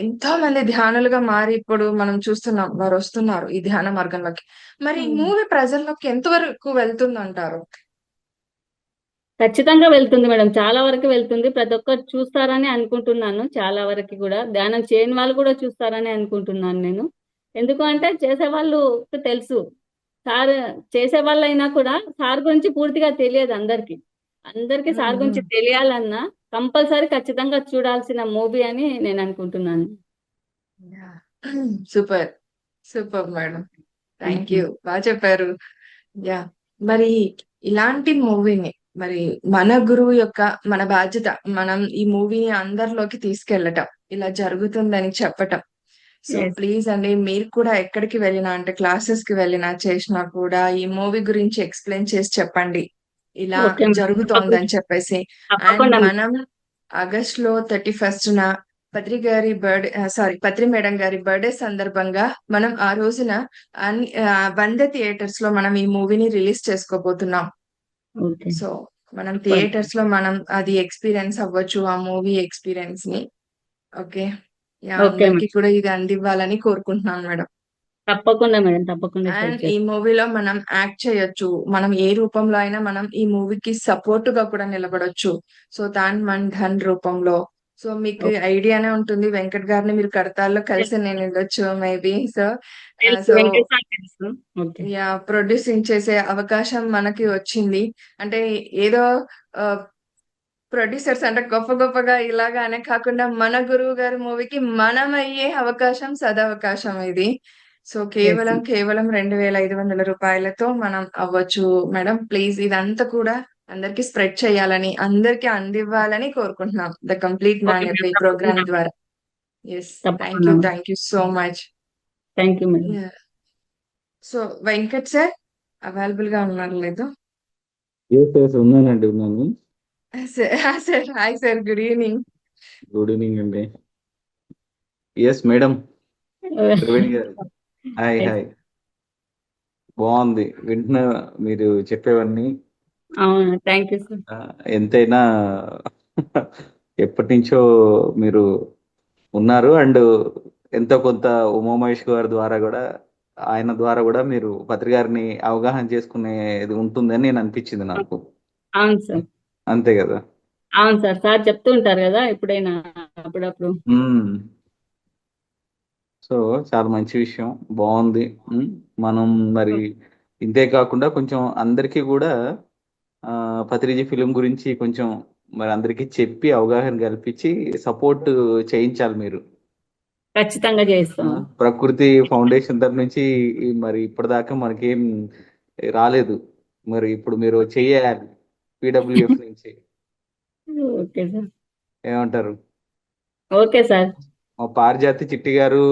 ఎంతో మంది ధ్యానులుగా మారి ఇప్పుడు మనం చూస్తున్నాం, వారు వస్తున్నారు ఈ ధ్యాన మార్గంలోకి. మరి ఈ అవును. మూవీ ప్రజల్లోకి ఎంతవరకు వెళ్తుందంటారు? ఖచ్చితంగా వెళ్తుంది మేడం, చాలా వరకు వెళ్తుంది. ప్రతి ఒక్కరు చూస్తారని అనుకుంటున్నాను, చాలా వరకు కూడా ధ్యానం చేయని వాళ్ళు కూడా చూస్తారని అనుకుంటున్నాను నేను. ఎందుకు అంటే చేసే వాళ్ళు తెలుసు, సార్ చేసే వాళ్ళైనా కూడా సార్ గురించి పూర్తిగా తెలియదు అందరికి. అందరికి సార్ గురించి తెలియాలన్నా కంపల్సరీ ఖచ్చితంగా చూడాల్సిన మూవీ అని నేను అనుకుంటున్నాను. Super, super madam. Thank okay. You, బాగా చెప్పారు. యా. మరి ఇలాంటి మూవీని మరి మన గురువు యొక్క మన బాధ్యత, మనం ఈ మూవీని అందరిలోకి తీసుకెళ్ళటం, ఇలా జరుగుతుందని చెప్పటం. So Yes. ప్లీజ్ అండి, మీరు కూడా ఎక్కడికి వెళ్ళినా అంటే క్లాసెస్ కి వెళ్ళినా చేసినా కూడా ఈ మూవీ గురించి ఎక్స్ప్లెయిన్ చేసి చెప్పండి, ఇలా ఓకే మేడం. జరుగుతోందని చెప్పేసి. అండ్ తప్పకుండా మనం ఆగస్ట్ లో 31st పత్రి గారి బర్త్డే, సారీ పత్రి మేడం గారి బర్త్డే సందర్భంగా మనం ఆ రోజున 100 థియేటర్స్ లో మనం ఈ మూవీని రిలీజ్ చేసుకోబోతున్నాం. ఓకే. సో మనం థియేటర్స్ లో మనం అది ఎక్స్పీరియన్స్ అవ్వచ్చు, ఆ మూవీ ఎక్స్పీరియన్స్ ని. ఓకే. యా, ఓకే అందరికి మేడం. కూడా ఇది అందివ్వాలని కోరుకుంటున్నాను మేడం. తప్పకుండా మేడం, తప్పకుండా షేర్ అండ్ ఈ చేస్తాను. మూవీలో మనం యాక్ట్ చేయొచ్చు, మనం ఏ రూపంలో అయినా మనం ఈ మూవీకి సపోర్ట్ గా కూడా నిలబడొచ్చు. సో తాన్ మన్ ధన్ రూపంలో. సో మీకు ఐడియానే ఉంటుంది, వెంకట్ గారిని మీరు కడతాల్లో కలిసి నేను వెళ్ళొచ్చు మేబీ. సో తెలుసు, సో వెంకటేశ్వర తెలుసు. ఓకే. యా, ప్రొడ్యూసింగ్ చేసే అవకాశం మనకి వచ్చింది. అంటే ఏదో ప్రొడ్యూసర్స్ అంటే గొప్ప గొప్పగా ఇలాగానే కాకుండా మన గురువు గారి మూవీకి మనం అయ్యే అవకాశం సదవకాశం ఇది. So yes. కేవలం 2,500 రూపాయలతో మనం అవ్వచ్చు మేడం. ప్లీజ్ ఇదంతా కూడా అందరికి స్ప్రెడ్ చేయాలని, అందరికి అందివ్వాలని కోరుకుంటున్నాం ద కంప్లీట్ ఓకే మ్యాన్ యొక్క మేడం, ఈ ప్రోగ్రామ్ తప్పకుండా మేడం. ద్వారా. ఎస్. తప్పకుండా madam. Thank you so much. Thank you madam. So Venkat sir available గా ఉన్నారు లేదు? ఉన్నానండి, ఉన్నాను. Sir hi sir, good evening. Good evening అండి. మేడం, ప్రవీణ్ గారు. Hi hi. బాగుంది వింటున్నా మీరు చెప్పేవన్నీ. అవును, థ్యాంక్ యూ సార్. ఎంతైనా ఎప్పటి నుంచో మీరు ఉన్నారు, అండ్ ఎంతో కొంత ఉమామహేష్ గారి ద్వారా కూడా, ఆయన ద్వారా కూడా మీరు పత్రికారిని అవగాహన చేసుకునేది ఉంటుందని నేను అనిపించింది నాకు. అవును సార్. అంతే కదా. అవును సార్, సార్ చెప్తూ ఉంటారు కదా ఎప్పుడైనా అప్పుడప్పుడు. మ్మ్. సో చాలా మంచి విషయం, బాగుంది. మనం మరి ఇంతే కాకుండా కొంచెం అందరికీ కూడా పత్రిజీ ఫిలిం గురించి కొంచెం మరి అందరికీ చెప్పి అవగాహన కల్పించి సపోర్ట్ చేయించాలి మీరు. ఖచ్చితంగా చేస్తాం. ప్రకృతి ఫౌండేషన్ తరఫు నుంచి మరి ఇప్పటిదాకా మనకేం రాలేదు, మరి ఇప్పుడు మీరు చేయాలి పిడబ్ల్యూఎఫ్ నుంచి. Okay sir. ఏమంటారు? Okay sir. మా పారిజాతి చిట్టి గారు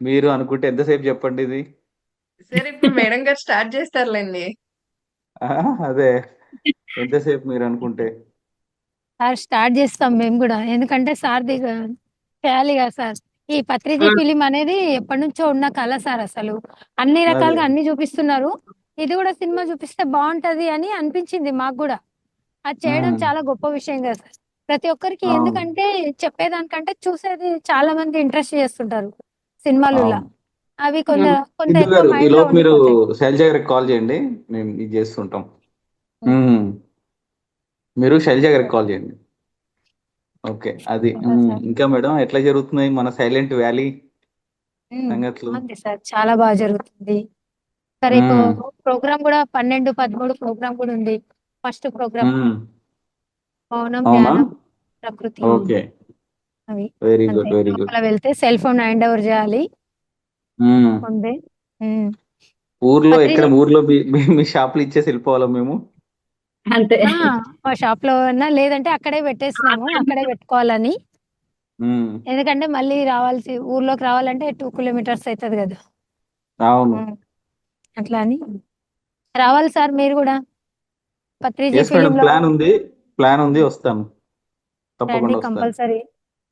మీరు అనుకుంటే ఎంతసేపు చెప్పండి ఇది. సార్ ఇప్పుడు మేడం గారు స్టార్ట్ చేస్తారులేండి. అదే, ఎంతసేపు మీరు అనుకుంటే. సార్ స్టార్ట్ చేస్తాం మేము కూడా, ఎందుకంటే సార్ చేయాలి కదా సార్. ఈ పత్రిజీ ఫిలిం అనేది ఎప్పటి నుంచో ఉన్న కళ సార్. అసలు అన్ని అదే రకాలుగా అన్ని చూపిస్తున్నారు, ఇది కూడా సినిమా చూపిస్తే బాగుంటది అని అనిపించింది మాకు కూడా. అది చేయడం ఉమ్, చాలా గొప్ప విషయం కదా సార్. ప్రతి ఒక్కరికి, అవును ఎందుకంటే చెప్పేదానికంటే చూసేది చాలా మంది ఇంట్రెస్ట్ చేస్తుంటారు సినిమాలులా. అవును. అవి కొంత కొంత సింధు ఎక్కువ గారు, ఈ మైండ్ లో లోపు మీరు ఉండిపోతాయి. శైలజ గారికి కాల్ చేయండి, మేము ఇది చేస్తుంటాం. ఉమ్, ఉమ్, మీరు శైలజ గారికి కాల్ చేయండి. ఓకే, అది ఇంకా సార్ ఇంకా మేడం ఎట్లా జరుగుతున్నాయి మన సైలెంట్ వ్యాలీ ఉమ్, సంగతులు? బాగుంది సార్, చాలా బాగా జరుగుతుంది. సరే, రేపు ఉమ్, ప్రోగ్రామ్ కూడా 12, 13 ప్రోగ్రామ్ కూడా ఉంది. ఫస్ట్ ప్రోగ్రామ్ ఉమ్, మౌనం, అవునా? ధ్యానం, ప్రకృతి, ఓకే, అవి వెరీ అంతే. Good very good. లోపల వెళ్తే సెల్ ఫోన్ హ్యాండ్ ఓవర్ చేయాలి ముందే. ఉమ్. ఊర్లో ఎక్కడ, పత్రిజీ ఊర్లో మీ షాపులు ఇచ్చేసి వెళ్ళిపోవాలా మేము? అంతే. మా షాప్ లో అన్నా, లేదంటే అక్కడే పెట్టేసినాము, అక్కడే పెట్టుకోవాలని. ఉమ్, ఎందుకంటే మళ్ళీ ఊర్లోకి రావాలంటే 2 కిలోమీటర్స్ అవుతుంది కదా. అవును. ఉమ్. అట్లా అని రావాలి సార్ మీరు కూడా పత్రిజీ ఎస్ మేడం, ఫిలిం లో. ప్లాన్ ఉంది, వస్తాను, రండి తప్పకుండా వస్తాను. కంపల్సరీ.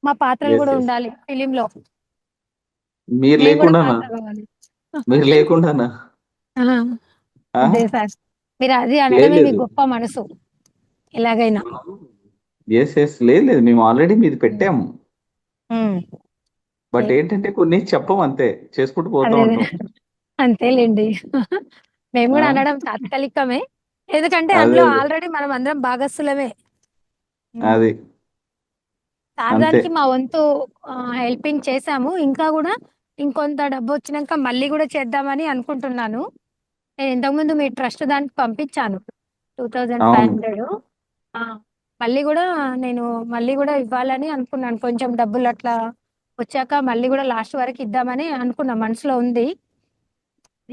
మా పాత్రలు ఎస్ కూడా ఎస్, ఉండాలి ఫిలిం లో, మీరు మేము కూడా లేకుండానా? పాత్ర కావాలి. మీరు లేకుండానా? ఆ, ఆ? అదే సార్, మీరు అది లేదు అనడమే మీ లేదు. గొప్ప మనసు ఎలాగైనా. ఎస్ ఎస్, లేదు లేదు, మేము ఆల్రెడీ మీది పెట్టాము. ఉమ్. బట్ ఏంటంటే కొన్ని చెప్పం, అంతే చేసుకుంటూ పోతూ అదే అదే, ఉంటాం. అంతేలేండి. మేము ఆ? కూడా అనడం తాత్కాలికమే, ఎందుకంటే అదే అందులో అదే, ఆల్రెడీ మనం అందరం భాగస్థులమే. ఉమ్. అది సార్ అంతే. దానికి మా వంతు హెల్పింగ్ చేశాము. ఇంకా కూడా ఇంకొంత డబ్బు వచ్చినాక మళ్ళీ కూడా చేద్దామని అనుకుంటున్నాను. నేను ఇంతకుముందు మీ ట్రస్ట్ దానికి పంపించాను అవును 2500. ఆ, మళ్ళీ కూడా నేను మళ్ళీ కూడా ఇవ్వాలని అనుకున్నాను. కొంచెం డబ్బులు అట్లా వచ్చాక మళ్ళీ కూడా లాస్ట్ వరకు ఇద్దామని అనుకున్నా, మనసులో ఉంది.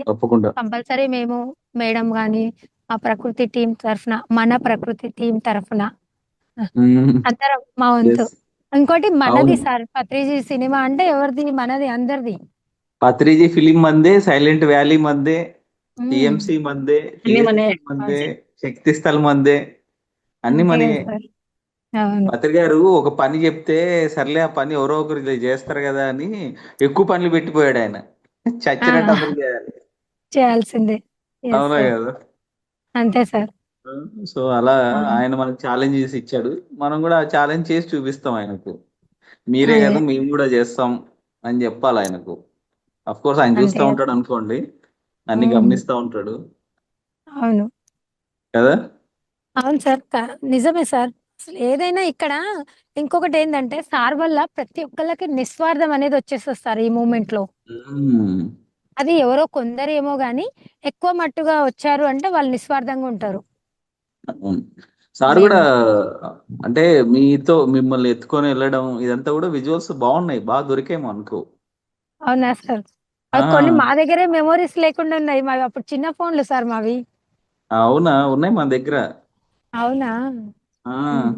తప్పకుండా. కంపల్సరీ మేము, మేడం గాని, ఆ ప్రకృతి టీం తరఫున, మన ప్రకృతి టీం తరఫున అందరం మా వంతు. ఎస్, ఇంకోటి మనది అవును. సార్, పత్రిజీ సినిమా అంటే ఎవరిది? మనది, అందరిది. పత్రిజీ ఫిలిం మందే, సైలెంట్ వ్యాలీ మందే, ఉమ్, టిఎంసి మందే, అన్ని మనే. కేఎస్ఎస్ అవును మందే, సార్, శక్తి స్థల్ మందే, అన్ని అంతే మనయే. కదా సార్. అవును. పత్రి గారు ఒక పని చెప్తే సర్లే, ఆ పని ఎవరో ఒకరు ఇది చేస్తారు కదా అని ఎక్కువ పనులు పెట్టిపోయాడు ఆయన. ఆ, చచ్చినట్టు అందరూ చేయాలి. చేయాల్సిందే. ఎస్ అవునా సార్, కదా? అంతే సార్. సో అలా అవును. ఆయన మనకు ఛాలెంజ్ చేసి ఇచ్చాడు, మనం కూడా ఆ ఛాలెంజ్ చేసి చూపిస్తాం ఆయనకు. మీరే అదే, కదా, మేము కూడా చేస్తాం అని చెప్పాలి ఆయనకు. అఫ్ కోర్స్ ఆయన అంతే చూస్తూ కదా. ఉంటాడు అనుకోండి, అన్ని ఉమ్, గమనిస్తూ ఉంటాడు అవును. కదా. అవును సార్, నిజమే సార్. అసలు ఏదైనా ఇక్కడ ఇంకొకటి ఏంటంటే, సార్ వల్ల ప్రతి ఒక్కళ్ళకి నిస్వార్థం అనేది వచ్చేస్తుంది సార్ ఈ మూమెంట్ లో. మ్మ్. అది ఎవరో కొందరేమో గాని, ఎక్కువ మట్టుగా వచ్చారు అంటే వాళ్ళు నిస్వార్థంగా ఉంటారు. అవును. సార్ కూడా మెయిన్ గా. అంటే మీతో మిమ్మల్ని ఎత్తుకొని వెళ్ళడం ఇదంతా కూడా విజువల్స్ బాగున్నాయి, బాగా దొరికేమో అనుకో. అవునా సార్? ఆ, అవి కొన్ని మా దగ్గరే మెమోరీస్ లేకుండా ఉన్నాయి, మావి అప్పుడు చిన్న ఫోన్లు సార్ మావి. అవునా, ఉన్నాయి మన దగ్గర. అవునా? ఆ, ఉమ్.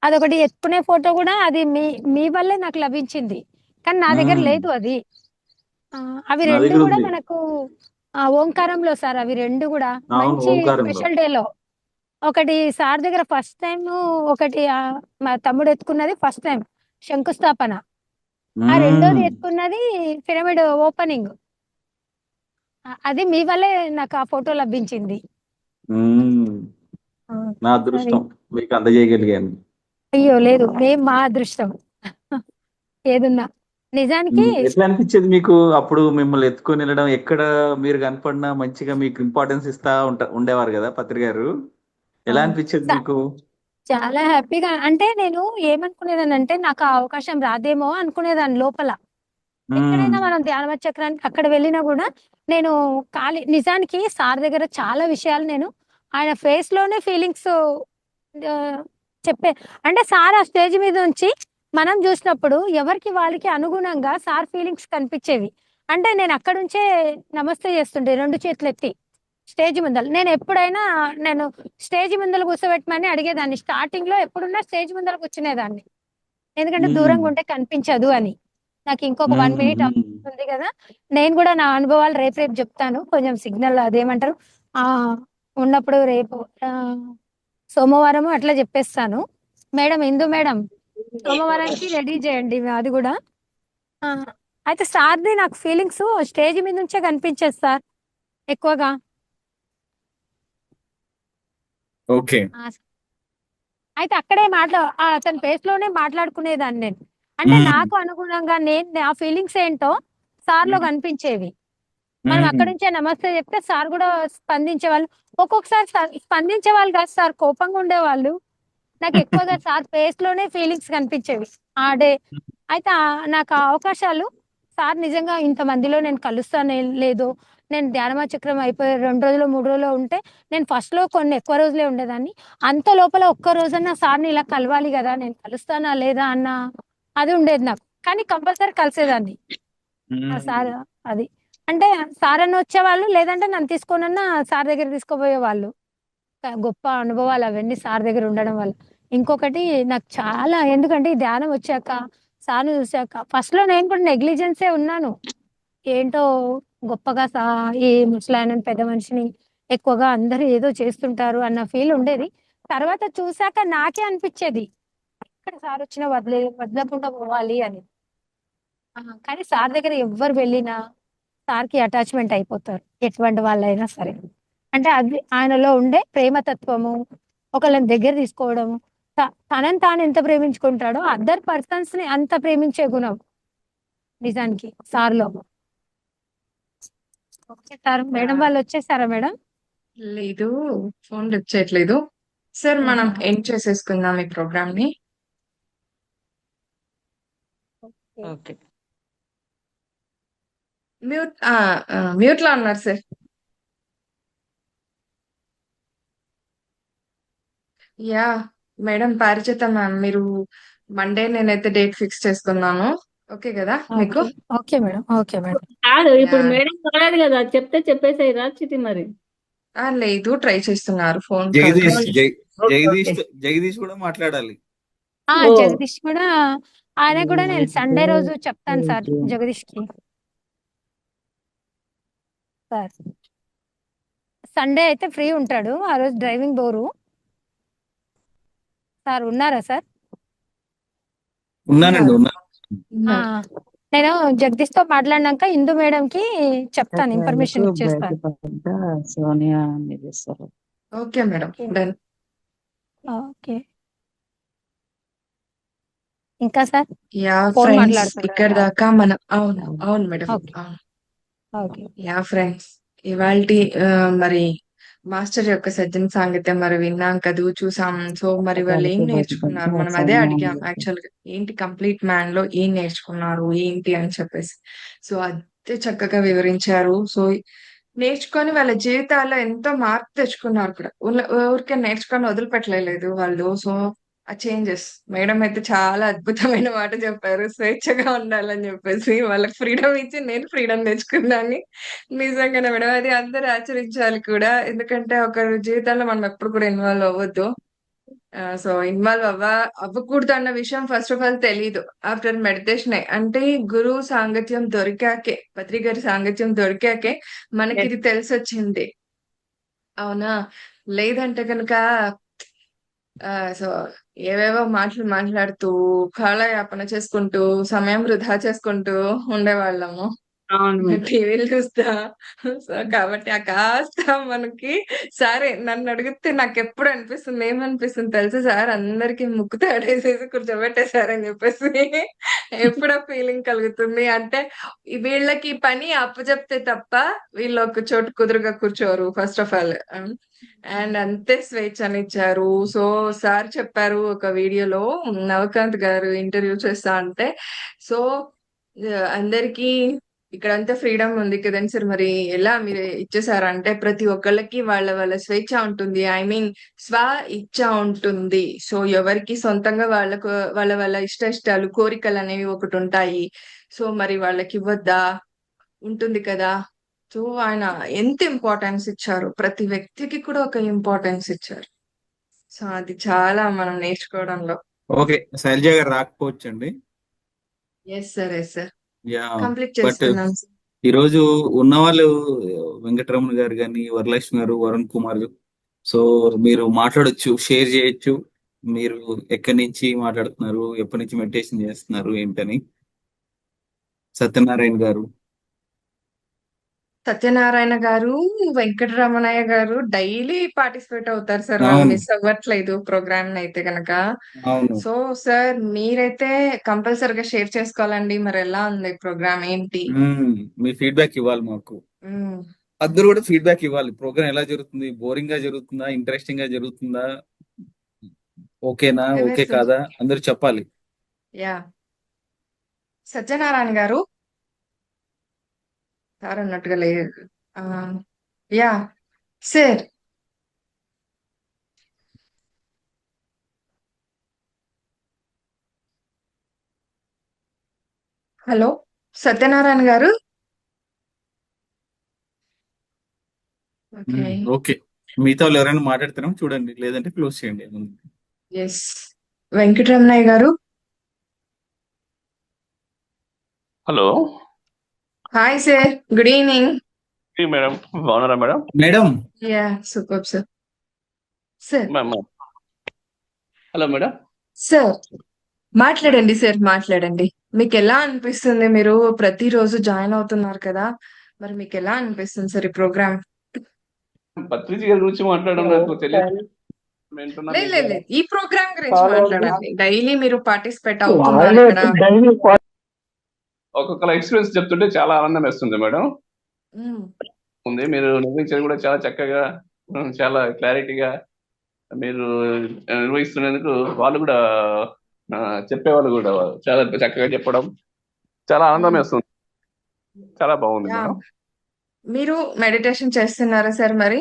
అదొకటి ఎత్తుకునే ఫోటో కూడా, అది మీ మీ వల్లే నాకు లభించింది, కానీ నా దగ్గర మ్మ్. లేదు అది. ఆ, అవి నా రెండు దగ్గర కూడా ఉంది. మనకు ఓంకారంలో సార్, అవి రెండు కూడా అవును, మంచి ఓంకారంలో. స్పెషల్ డేలో. ఒకటి సార్ దగ్గర ఫస్ట్ టైం, ఒకటి మా తమ్ముడు ఎత్తుకున్నది ఫస్ట్ టైం శంకుస్థాపన, ఆ రెండోది మ్మ్. ఎత్తుకున్నది పిరమిడ్ ఓపెనింగ్. అది మీ వల్లే నాకు ఆ ఫోటో లభించింది. మ్మ్. ఆ, నా సరే. అదృష్టం మీకు అందజేయగలిగాను. అయ్యో లేదు, మా అదృష్టం. ఏదున్నా నిజానికి. ఎట్లా అనిపించేది మీకు అప్పుడు మిమ్మల్ని ఎత్తుకొని వెళ్ళడం? ఎక్కడ మీరు కనపడినా మంచిగా మీకు ఇంపార్టెన్స్ ఇస్తా ఉండేవారు కదా పత్రి గారు. ఎలా అవును. అనిపించేది చ- మీకు? చాలా హ్యాపీగా, అంటే నేను ఏమనుకునేదానంటే నాకు ఆ అవకాశం రాదేమో అనుకునేదాన్ని లోపల. మ్మ్. ఎక్కడైనా మనం ధ్యాన చక్రానికి అక్కడ వెళ్ళినా కూడా నేను నిజానికి సార్ దగ్గర చాలా విషయాలు నేను ఆయన ఫేస్ లోనే ఫీలింగ్స్ చెప్పే, అంటే సార్ ఆ స్టేజ్ మీద నుంచి మనం చూసినప్పుడు ఎవరికి వాళ్ళకి అనుగుణంగా సార్ ఫీలింగ్స్ కనిపించేవి. అంటే నేను అక్కడ నుంచే నమస్తే చేస్తుండే, 2 చేతులు ఎత్తి స్టేజ్ ముందర. నేను ఎప్పుడైనా నేను స్టేజ్ ముందర కూర్చోబెట్టమని అడిగేదాన్ని, స్టార్టింగ్ లో ఎప్పుడున్నా స్టేజ్ ముందర కూర్చునేదాన్ని, ఎందుకంటే మ్మ్. దూరంగా ఉంటే కనిపించదు అని. నాకు ఇంకొక 1 మినిట్ మ్మ్. ఉంది కదా, నేను కూడా నా అనుభవాలు రేపు రేపు చెప్తాను. కొంచెం సిగ్నల్ అదేమంటారు ఆ ఉన్నప్పుడు రేపు సోమవారము అట్లా చెప్పేస్తాను. మేడం ఇందు మేడం సోమవారానికి రెడీ చేయండి అది కూడా. ఆ, అయితే సార్ది నాకు ఫీలింగ్స్ స్టేజ్ మీద నుంచే కనిపించేది సార్ ఎక్కువగా. ఓకే. ఆ, అయితే అక్కడే అతని ఫేస్ లోనే మాట్లాడుకునేదాన్ని నేను. అంటే నాకు అనుగుణంగా నేను ఆ ఫీలింగ్స్ ఏంటో సార్ లో కనిపించేవి. మనం అక్కడి నుంచే నమస్తే చెప్తే సార్ కూడా స్పందించేవాళ్ళు. ఒక్కొక్కసారి స్పందించే వాళ్ళు కాదు సార్, కోపంగా ఉండేవాళ్ళు. నాకు ఎక్కువగా సార్ ఫేస్ లోనే ఫీలింగ్స్ కనిపించేవి ఆ డే. అయితే నాకు ఆ అవకాశాలు సార్ నిజంగా ఇంతమందిలో నేను కలుస్తాను లేదో, నేను ధ్యానమా చక్రం అయిపోయి 2 రోజులు 3 రోజులు ఉంటే నేను ఫస్ట్ లో కొన్ని ఎక్కువ రోజులే ఉండేదాన్ని. అంత లోపల ఒక్క రోజన్నా సార్ని ఇలా కలవాలి కదా, నేను కలుస్తానా లేదా అన్న అది ఉండేది నాకు. కానీ కంపల్సరీ కలిసేదాన్ని ఆ సార్. అది అంటే సార్ అన్న వచ్చేవాళ్ళు, లేదంటే నన్ను తీసుకోనన్నా సార్ దగ్గర తీసుకుపోయేవాళ్ళు. గొప్ప అనుభవాలు అవన్నీ సార్ దగ్గర ఉండడం వల్ల. ఇంకొకటి నాకు చాలా, ఎందుకంటే ఈ ధ్యానం వచ్చాక సార్ని చూశాక ఫస్ట్ లో నేను కూడా నెగ్లిజెన్సే ఉన్నాను. ఏంటో గొప్పగా ఈ ముసలాయన పెద్ద మనిషిని ఎక్కువగా అందరూ ఏదో చేస్తుంటారు అన్న ఫీల్ ఉండేది. తర్వాత చూశాక నాకే అనిపించేది ఇక్కడ సార్ వచ్చిన వదలకుండా పోవాలి అని. కానీ సార్ దగ్గర ఎవ్వరు వెళ్ళినా సార్కి అటాచ్మెంట్ అయిపోతారు, ఎటువంటి వాళ్ళైనా సరే. అంటే అది ఆయనలో ఉండే ప్రేమతత్వము, ఒకళ్ళని దగ్గర తీసుకోవడము, తనని తాను ఎంత ప్రేమించుకుంటాడో అదర్ పర్సన్స్ ని అంత ప్రేమించే గుణం నిజానికి సార్లో. ఓకే సార్, మేడం వాళ్ళు వచ్చేసారా మేడం? లేదు, ఫోన్ లిఫ్ట్ చేయట్లేదు. సార్ మనం ఎండ్ చేసేసుకుందాం ఈ ప్రోగ్రామ్ ని. ఓకే. మ్యూట్ మ్యూట్ లో ఉన్నారు సార్. యా మేడం, పారిచేత మ్యామ్, మీరు మండే నేనైతే డేట్ ఫిక్స్ చేసుకున్నాను. ఓకే కదా మీకు? Okay madam, okay madam. కాదు ఇప్పుడు యా. మేడం రాలేదు కదా, చెప్తే చెప్పేసేయి రా చిటి మరి. లేదు, ట్రై చేస్తున్నారు ఫోన్ జగదీష్ కాల్. జగదీష్ జగదీష్ కూడా మాట్లాడాలి. ఓ. జగదీష్ కూడా, ఆయన కూడా నేను సండే రోజు చెప్తాను సార్ జగదీష్ కి. సార్ సండే అయితే ఫ్రీ ఉంటాడు, ఆ రోజు డ్రైవింగ్ బోరు. సార్ ఉన్నారా సార్? ఉన్నానండి, ఉన్నా. నేను జగదీష్ తో మాట్లాడినాక ఇందు మేడం కి చెప్తాను, ఇన్ఫర్మేషన్ ఇచ్చేస్తాను. సోనియా అని చేస్తారు. Okay madam, done. ఓకే. ఇంకా సార్ యా ఫోన్ ఫ్రెండ్స్, మాట్లాడుతున్నారు. ఇక్కడ దాకా మనం, అవును అవును మేడం, ఓకే. అవును. ఓకే యా ఫ్రెండ్స్, ఇవాల్టి మరి మాస్టర్ యొక్క సజ్జన సాంగత్యం మరి విన్నాం కదూ, చూసాం. సో మరి వాళ్ళు ఏం నేర్చుకున్నారు, మనం అదే అడిగాం యాక్చువల్ గా, ఏంటి కంప్లీట్ మ్యాన్ లో ఏం నేర్చుకున్నారు ఏంటి అని చెప్పేసి. సో అదే చక్కగా వివరించారు. సో నేర్చుకొని వాళ్ళ జీవితాల్లో ఎంతో మార్పు తెచ్చుకున్నారు కూడా. ఊరికే నేర్చుకొని వదిలిపెట్టలేదు వాళ్ళు. సో ఆ చేంజెస్, మేడం అయితే చాలా అద్భుతమైన మాట చెప్పారు, స్వేచ్ఛగా ఉండాలని చెప్పేసి. వాళ్ళకి ఫ్రీడమ్ ఇచ్చి నేను ఫ్రీడమ్ తెచ్చుకున్నాను. నిజంగానే మేడం, అది అందరూ ఆచరించాలి కూడా. ఎందుకంటే ఒకరి జీవితంలో మనం ఎప్పుడు కూడా ఇన్వాల్వ్ అవ్వద్దు. సో ఇన్వాల్వ్ అవ్వకూడదు అన్న విషయం ఫస్ట్ ఆఫ్ ఆల్ తెలీదు ఆఫ్టర్ మెడిటేషన్. అంటే గురువు సాంగత్యం దొరికాకే, పత్రి గారి సాంగత్యం దొరికాకే మనకి ఇది తెలిసి వచ్చింది. అవునా? లేదంటే కనుక సో ఏవేవో మాటలు మాట్లాడుతూ కాలయాపన చేసుకుంటూ సమయం వృధా చేసుకుంటూ ఉండేవాళ్ళము అవును మేడం. టీవీలు చూస్తా. సో కాబట్టి ఆ కాస్త మనకి, సరే నన్ను అడిగితే నాకు ఎప్పుడు అనిపిస్తుంది, ఏమనిపిస్తుంది తెలుసా సార్, అందరికి ముక్కు తాడేసేసి కూర్చోబెట్టేశారని చెప్పేసి ఎప్పుడో ఫీలింగ్ కలుగుతుంది. అంటే వీళ్ళకి పని అప్పచెప్తే తప్ప వీళ్ళు ఒక చోటు కుదురుగా కూర్చోరు ఫస్ట్ ఆఫ్ ఆల్. అండ్ అంతే స్వేచ్ఛనిచ్చారు. సో సార్ చెప్పారు ఒక వీడియోలో, నవకాంత్ గారు ఇంటర్వ్యూ చేస్తా అంటే, సో అందరికి ఇక్కడంతా ఫ్రీడమ్ ఉంది కదండి సార్, మరి ఎలా మీరు ఇచ్చేసారంటే, ప్రతి ఒక్కళ్ళకి వాళ్ళ వాళ్ళ స్వేచ్ఛ ఉంటుంది, ఐ మీన్ స్వ ఇచ్ఛ ఉంటుంది. సో ఎవరికి సొంతంగా వాళ్ళకు వాళ్ళ వాళ్ళ ఇష్టాలు కోరికలు అనేవి ఒకటి ఉంటాయి. సో మరి వాళ్ళకి ఇవ్వద్దా? ఉంటుంది కదా. సో ఆయన ఎంత ఇంపార్టెన్స్ ఇచ్చారు, ప్రతి వ్యక్తికి కూడా ఒక ఇంపార్టెన్స్ ఇచ్చారు. సో అది చాలా మనం నేర్చుకోవడంలో. ఓకే, శైలజ గారు రాకపోవచ్చండి. Yes sir, yes sir, yeah, complete but చేసుకున్నాం. ఈరోజు ఉన్న వాళ్ళు వెంకటరమణ గారు కానీ, వరలక్ష్మి గారు, వరుణ్ కుమార్, సో మీరు మాట్లాడొచ్చు, షేర్ చేయొచ్చు. మీరు ఎక్కడి నుంచి మాట్లాడుతున్నారు, ఎప్పటి నుంచి మెడిటేషన్ చేస్తున్నారు ఏంటని? సత్యనారాయణ గారు. సత్యనారాయణ గారు, వెంకటరమణయ్య గారు డైలీ పార్టిసిపేట్ అవుతారు సార్. వాళ్ళు అవును, మిస్ అవ్వట్లేదు ప్రోగ్రామ్ అయితే గనక. అవును. సో సార్ మీరైతే కంపల్సరిగా షేర్ చేసుకోవాలండి. మరి ఎలా ఉంది ప్రోగ్రామ్ ఏంటి? మీ ఫీడ్బ్యాక్ ఇవ్వాలి మాకు. మ్మ్. అందరూ కూడా ఫీడ్బ్యాక్ ఇవ్వాలి. ప్రోగ్రామ్ ఎలా జరుగుతుంది, బోరింగ్ గా జరుగుతుందా, ఇంట్రెస్టింగ్ గా జరుగుతుందా, ఓకేనా, ఎవరు ఓకే సార్? కాదా, అందరూ చెప్పాలి. యా, సత్యనారాయణ గారు సార్ అన్నట్టుగా లేదు. ఆ, యా సార్. హలో సత్యనారాయణ గారు. ఓకే. ఓకే, మిగతా వాళ్ళు ఎవరైనా మాట్లాడుతున్నాం చూడండి, లేదంటే క్లోజ్ చేయండి. Yes, Venkataramanaiah garu. Hello hi sir, good evening. Madam, బాగున్నారా madam? Madam. Yeah, super sir. Sir hello madam. Sir మాట్లాడండి సార్, మాట్లాడండి. మీకు ఎలా అనిపిస్తుంది? మీరు ప్రతిరోజు జాయిన్ అవుతున్నారు కదా, మరి మీకు ఎలా అనిపిస్తుంది సార్ ఈ ప్రోగ్రామ్? పత్రిజీ గారి గురించి మాట్లాడడం నాకు తెలియదు. వింటున్నా లేదు మీకు. లేదు లేదు, ఈ ప్రోగ్రామ్ గురించి మాట్లాడండి. డైలీ మీరు పార్టిసిపేట్ అవుతున్నారు ఇక్కడ. ఒక్కొక్కరు ఎక్స్పీరియన్స్ చెప్తుంటే చాలా ఆనందం వేస్తుంది మేడం. మ్మ్. ఉంది మీరు నిర్వహించేది కూడా చాలా చక్కగా, చాలా క్లారిటీగా మీరు నిర్వహిస్తున్నందుకు వాళ్ళు కూడా చెప్పేవాళ్ళు కూడా చాలా చక్కగా చెప్పడం చాలా ఆనందం మ్మ్. వేస్తుంది. చాలా బాగుంది యా, మేడం. మీరు మెడిటేషన్ చేస్తున్నారా సార్ మరి?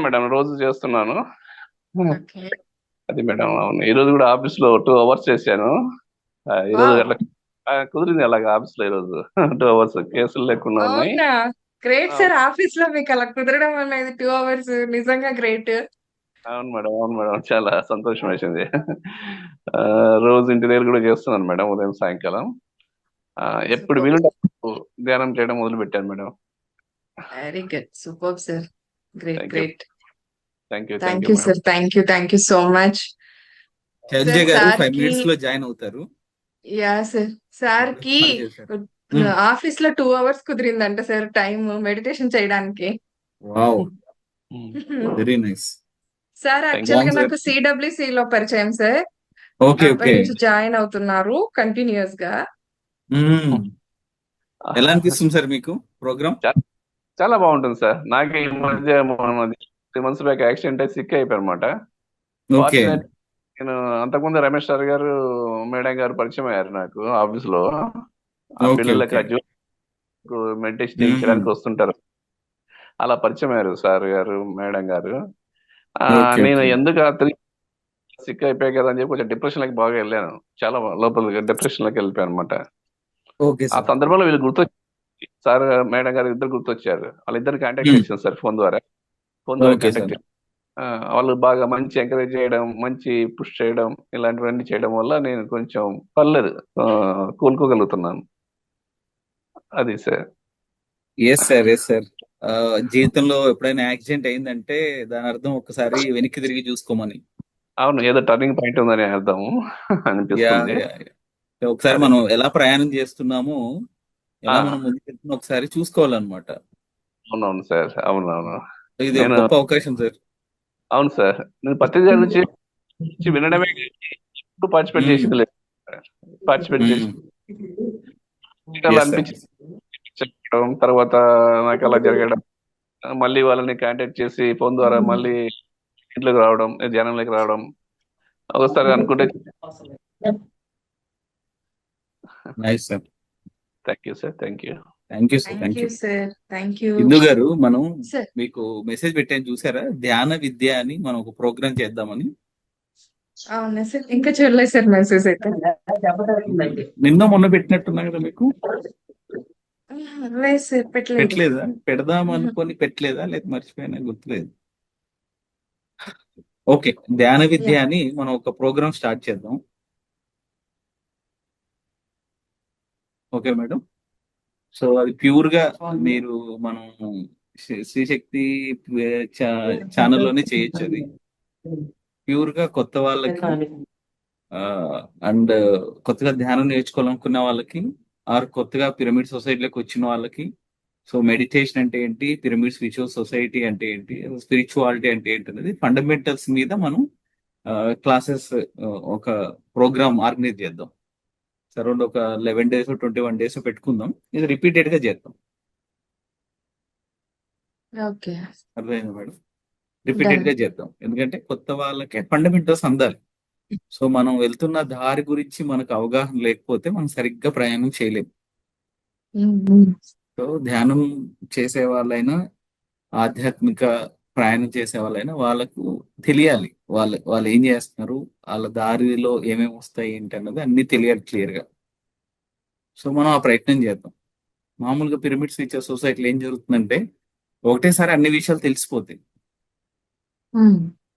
మేడం రోజు చేస్తున్నాను. ఓకే. అది మేడం, అవును. ఈ రోజు కూడా ఆఫీస్ లో 2 hours చేశాను. ఈ రోజు వావ్, అట్లా కుదిరింది అలాగే ఆఫీస్ లో ఈ రోజు 2 hours కేసులు లేకుండా ఉన్నాయి. అవునా? Great sir. ఆఫీస్ లో మీకు అలా కుదరడం అనేది 2 hours నిజంగా గ్రేట్. అవును మేడం, అవును మేడం, చాలా సంతోషం వేసింది. రోజు ఇంటి దగ్గర కూడా చేస్తున్నాను మేడం, ఉదయం సాయంకాలం. ఎప్పుడు సూపర్, వీలుంటే అప్పుడు ధ్యానం చేయడం మొదలు పెట్టాను madam. Very good, super sir. Great thank you, great. Thank you, thank thank you you madam. Sir, thank you so much. Chandrajay sir garu sir 5 కి, minutes లో జాయిన్ అవుతారు. యా సార్, సార్ కి బాగా చేశారు. ఆఫీస్ లో 2 hours కుదిరిందంట సార్ టైం మెడిటేషన్ చేయడానికి. Wow, very nice. Sir thank actual గా బాగుంది సార్. నాకు సిడబ్ల్యూసి లో పరిచయం సార్. ఓకే, అప్పటి ఓకే. నుంచి జాయిన్ అవుతున్నారు కంటిన్యూస్ గా. ఎలా అనిపిస్తుంది సార్ మీకు ప్రోగ్రామ్? చాలా బాగుంటుంది సార్. నాకు ఈ మధ్య 3 months బ్యాక్ యాక్సిడెంట్ అయి సిక్ అయిపోయారు అనమాట. ఓకే. నేను అంతకుముందు రమేష్ సార్ గారు, మేడం గారు పరిచయం అయ్యారు నాకు ఆఫీస్ లో. ఆ ఓకే, పిల్లలకి ఓకే. మెడిటేషన్ చేయించడానికి వస్తుంటారు. అలా పరిచయం అయ్యారు సార్ గారు, మేడం గారు. ఓకే, నేను ఓకే. ఎందుకు సిక్ అయిపోయాయి కదా అని చెప్పి కొంచెం డిప్రెషన్ లోకి బాగా వెళ్ళాను. చాలా లోపల డిప్రెషన్ లోకి వెళ్ళిపోయాను అనమాట. ఓకే ఆ సార్. సందర్భంలో వీళ్ళు గుర్తొచ్చి సార్, మేడం గారు ఇద్దరు గుర్తొచ్చారు. వాళ్ళిద్దరు కాంటాక్ట్ చేశాను సార్, ఫోన్ ద్వారా ఓకే కాంటాక్ట్ సార్. చేశాను. వాళ్ళు బాగా మంచి ఎంకరేజ్ చేయడం, మంచి పుష్ చేయడం, ఇలాంటివన్నీ చేయడం వల్ల నేను కొంచెం పర్లేదు, కోలుకోగలుగుతున్నాను. అది sir. Yes sir, yes sir. జీవితంలో ఎప్పుడైనా యాక్సిడెంట్ అయిందంటే దాని అర్థం ఒకసారి వెనక్కి తిరిగి చూసుకోమని. అవును, ఏదో టర్నింగ్ పాయింట్ ఉందని అర్థం యా, అనిపిస్తుంది. Yeah, yeah. ఒకసారి అది. మనం ఎలా ప్రయాణం చేస్తున్నామో, ఆ, ఎలా మనం ముందుకెళ్తున్నా ఒకసారి చూసుకోవాలన్నమాట. అవునవును సార్, అవునవును. ఇది ఒక నేను గొప్ప అవకాశం సార్. అవును సార్, నేను పత్రిక నుంచి వినడమే కానీ ఎప్పుడు పార్టిసిపేట్ మ్మ్. చేసింది లేదు. పార్టిసిపేట్ చేసి అలా ఎస్ సార్. అనిపించింది చెప్పడం, తర్వాత నాకు అలా జరగడం, మళ్ళీ వాళ్ళని కాంటాక్ట్ చేసి ఫోన్ ద్వారా మళ్ళీ ఇంట్లోకి రావడం, ధ్యానంలోకి రావడం. ఒకసారి అనుకుంటే nice sir. Thank you sir, thank you. Thank you sir, thank thank you you. Sir, thank you Indu garu, మనం సార్. మీకు మెసేజ్ పెట్టాను చూసారా, ధ్యాన విద్య అని మనం ఒక ప్రోగ్రామ్ చేద్దామని. అవునా సార్, ఇంకా చూడలేదు సార్ మెసేజ్ అయితే. నిన్న మొన్న పెట్టినట్టున్నా కదా మీకు. లేదు సార్, పెట్టలేదు. పెట్టలేదా? పెడదాం అనుకొని పెట్టలేదా, లేదా మర్చిపోయినా, గుర్తులేదు. ఓకే, ధ్యాన విద్య యా, అని మనం ఒక ప్రోగ్రామ్ స్టార్ట్ చేద్దాం. Okay madam. సో అది ప్యూర్ గా మీరు మనం శ్రీశక్తి ఛానల్లోనే చేయొచ్చు. అది ప్యూర్ గా కొత్త వాళ్ళకి అండ్ కొత్తగా ధ్యానం నేర్చుకోవాలనుకున్న వాళ్ళకి ఆర్ కొత్తగా పిరమిడ్ సొసైటీలోకి వచ్చిన వాళ్ళకి. సో మెడిటేషన్ అంటే ఏంటి, పిరమిడ్ స్పిరిచువల్ సొసైటీ అంటే ఏంటి, స్పిరిచువాలిటీ అంటే ఏంటి అనేది ఫండమెంటల్స్ మీద మనం క్లాసెస్ ఒక ప్రోగ్రామ్ ఆర్గనైజ్ చేద్దాం. అరౌండ్ ఒక 11 days 21 days పెట్టుకుందాం. ఇది రిపీటెడ్ గా చేద్దాం. ఓకే, అర్థమైంది మేడం? Repeated done. గా చేద్దాం, ఎందుకంటే కొత్త వాళ్ళకి ఫండమెంటల్స్ అందాలి. సో మనం వెళ్తున్న దారి గురించి మనకు అవగాహన లేకపోతే మనం సరిగ్గా ప్రయాణం చేయలేము. సో ధ్యానం చేసే వాళ్ళైనా ఆధ్యాత్మిక ప్రయాణం చేసే వాళ్ళైనా వాళ్ళకు తెలియాలి, వాళ్ళు ఏం చేస్తున్నారు, వాళ్ళ దారిలో ఏమేమి వస్తాయి ఏంటి అన్నది అన్ని తెలియాలి క్లియర్ గా. సో మనం ఆ ప్రయత్నం చేద్దాం. మామూలుగా పిరమిడ్ స్పిరిచువల్ సొసైటీలో ఏం జరుగుతుందంటే ఒకటేసారి అన్ని విషయాలు తెలిసిపోతాయి.